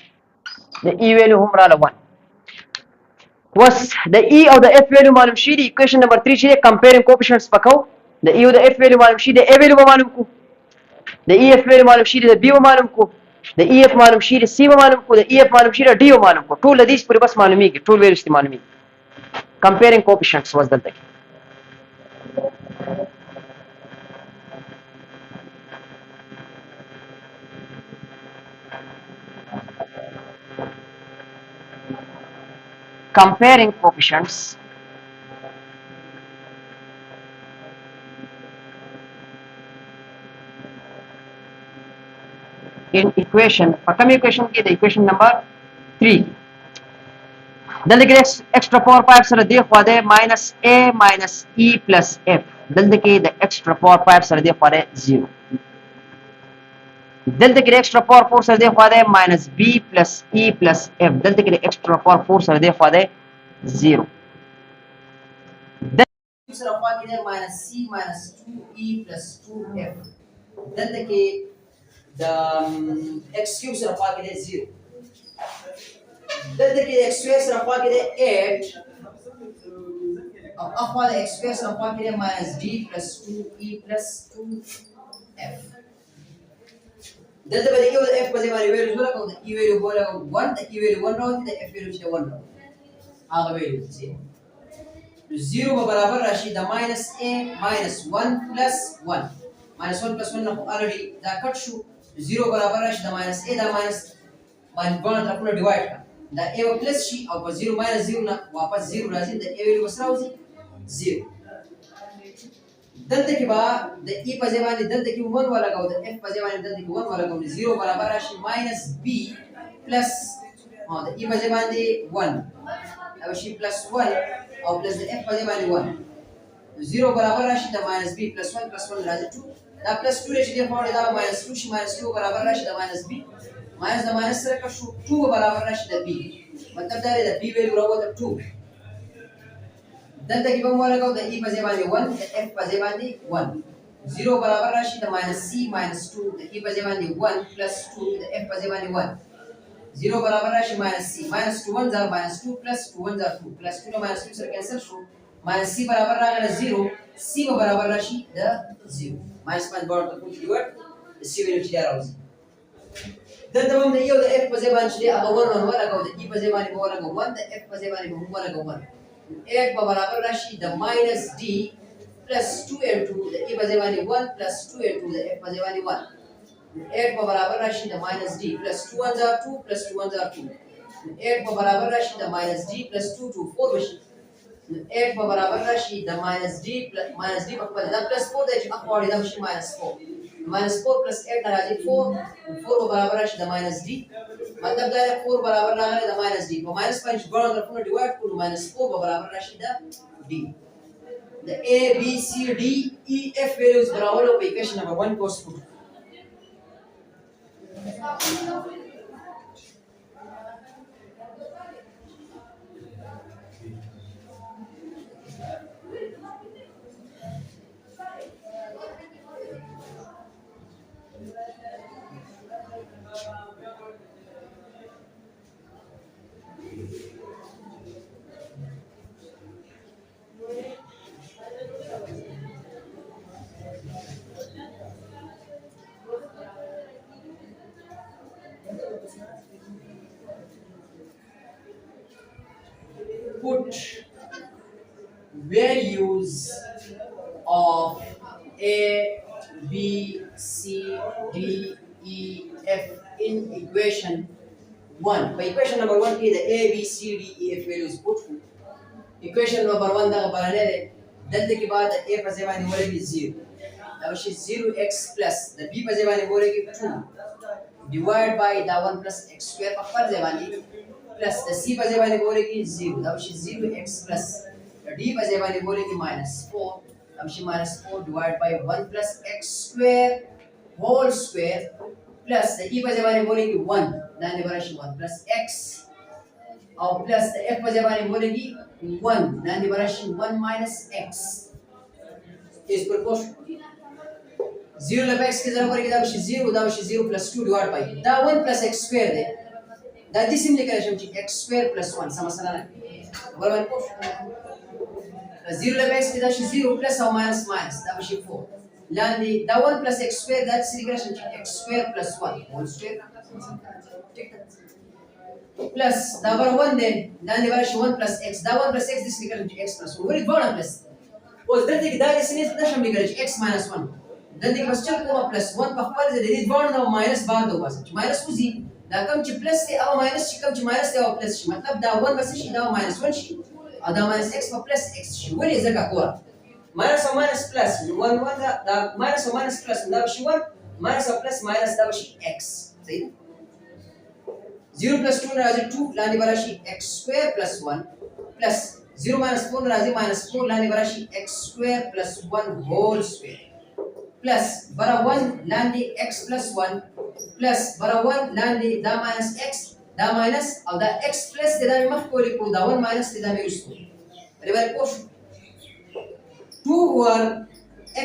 د ای ویلیو هم رااله 1 وس د ای او د اف ویلیو معلوم شي دی اکویشن نمبر 3 چې کمپیرینګ کوفیشنټس پکاو د ای او د اف ویلیو معلوم شي د ای ویلیو معلوم کو د ای اف ویلیو معلوم شي د بی معلوم کو د ای اف معلوم شي د سی معلوم کو د ای اف معلوم شي د ډی معلوم کو ټول د دې پورې بس معلومیږي ټول ویلیوز معلومیږي کمپیرینګ کوفیشنټس وس دلته comparing coefficients in equation په کوم equation کې د equation number 3 دلته کې extra power 5 سره دی خو ده minus a minus e plus f دلته کې د extra power 5 سره دی خو ده 0 دلته کې د extra power 4 سره دی خو ده minus b plus e plus f دلته کې د extra power 4 سره دی خو ده 0 سره خوا کې ده minus c minus 2e plus 2f دلته کې د x cube سره خوا کې ده 0 دلته کې x square سره خوا کې ده 8 او اخوا د x square سره خوا کې ده minus d plus 2e plus 2f دلته به د e او د f په ځای باندې ویلو ولګو د e ویلو ولګو 1 د e ویلو 1 راوځي د f ویلو چې 1 راوځي هغه ویلو چې 0 به برابر راشي د minus a minus 1 plus 1 minus 1 plus 1 نو already دا کټ شو 0 برابر راشي د minus a دا minus باندې طرفونه ډیوایډ کړه دا a پلس شي او په 0 minus 0 نه واپس 0 راځي د a ویلو وسره راوځي 0 دلته کې با د e په ځای باندې دلته کې 1 ولګاو د f په ځای باندې دلته کې 1 ولګاو 0 برابر راشي minus b plus د e په ځای باندې 1 او شي plus 1 او plus د f په ځای باندې 1 0 برابر راشي د minus b plus 1 plus 1 راځي 2 دا plus 2 راشي د فورډ دا minus 2 شي minus 2 برابر راشي د minus b minus د minus سره کا شو 2 برابر راشي د b مطلب دا دی د b ویلو راوته 2 دلته کې به موږ لګاو د e په ځای باندې 1 د f په ځای باندې 1 0 برابر راشي د minus c minus 2 د e په ځای باندې 1 plus 2 د f په ځای باندې 1 0 برابر راشي minus c minus 2 1 ځای minus 2 plus 2 1 ځای 2 plus 2 minus 2 سره کینسل شو minus c برابر راغله 0 c به برابر راشي د 0 minus 5 بار ته کوم ډیوټ د c ویلو چې راوځي دلته هم د یو د f په ځای باندې چې هغه 1 ولګاو د e په ځای باندې ولګاو 1 د f په ځای باندې ولګاو 1 8 به برابر راشي د minus d plus 2n2 د e په ځای باندې 1 plus 2n2 د f په ځای باندې 1 8 به برابر راشي د minus d plus 2 1 ځای 2 plus 2 1 ځای 2 8 به برابر راشي د minus d plus 2 2 4 بشي 8 به برابر راشي د minus d په خپل دا plus 4 دی چې اخواړي دا بشي minus 4 minus 4 plus 8 راځي 4 به برابر راشي د minus d مطلب دا 4 برابر راغلی د minus d په minus 5 باندې طرفونه ډیوایډ کړو minus 4 به برابر راشي د d د a b c d e f values برابر په equation number 1 کوس کو put values of a b c d e f in equation 1 by equation number 1 کې د a b c d e f values put equation number 1 دا برانه ده دلته کې بعد a په ځای باندې ولګي 0 دا شي 0x plus د b په ځای باندې ولګي 2 divide by دا 1 plus x square په خپل ځای باندې plus د c په ځای باندې ولګي 0 دا شي 0x plus د d په ځای باندې ولګي -4 دا شي -4 divide by 1 plus x square whole square plus د e په ځای باندې ولګي 1 دا نه ورشي 1 plus x او پلس د f په ځای باندې ولګي 1 لاندې به راشي 1 minus x is proportion 0 له x کې ضرب ورکړي دا به شي 0 دا به شي 0 plus 2 divided by دا 1 plus x square دی دا دې سیم لیکل شم چې x square plus 1 سم مسله نه ورته پوښ 0 له x کې دا شي 0 plus او minus minus دا به شي 4 لاندې دا 1 plus x square دا څه لیکل شم چې x square plus 1 whole square ټیک plus دا بر 1 دی لاندې ورشي 1 plus x دا 1 plus x دې لیکل شم چې x plus 1 ورې دوه plus اوس دلته کې دا دې سینې څه شم لیکل چې x minus 1 دلته کې بس چل کومه plus 1 په خپل ځای دې دوه نو minus بعد وباسه چې minus وځي دا کوم چې plus دی او minus چې کوم چې minus دی او plus شي مطلب دا 1 بس شي دا minus 1 شي او دا minus x په plus x شي ولې ځکه کوه minus او minus plus 1 دا minus او minus plus دا شي 1 minus او plus minus دا شي x صحیح 0 plus 2 راځي 2 لاندې براشي x square plus 1 plus 0 minus 4 راځي minus 4 لاندې براشي x square plus 1 whole square plus برا 1 لاندې x plus 1 plus برا 1 لاندې دا minus x دا minus او دا x plus دا مخ کولی کو دا 1 minus دا مې وشو ریوال پوښ 2 ور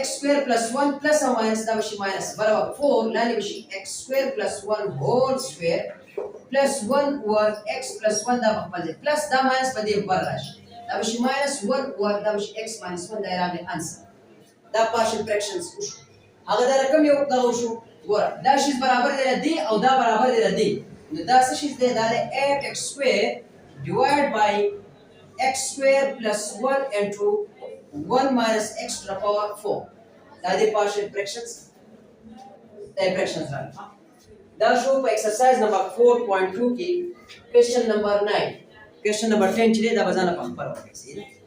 x square plus 1 plus او minus دا شي minus برا 4 لاندې شي x square plus 1 whole square plus 1 over x plus 1 دا خپل ځای plus دا minus په دې بر راشي دا به شي minus 1 over دا به شي x minus 1 دا راغلی انسر دا partial fractions وشو هغه دا رقم یو دا وشو ګوره دا شی برابر دی د او دا برابر دی د دې نو دا څه شي دی دا 8x square divided by x square plus 1 into 1 minus x to the power 4 دا د partial fractions دا fractions راغلي دا شو په exercise number 4.2 کې question number 9 question number 10 چې دا بزانه په خبره وکړي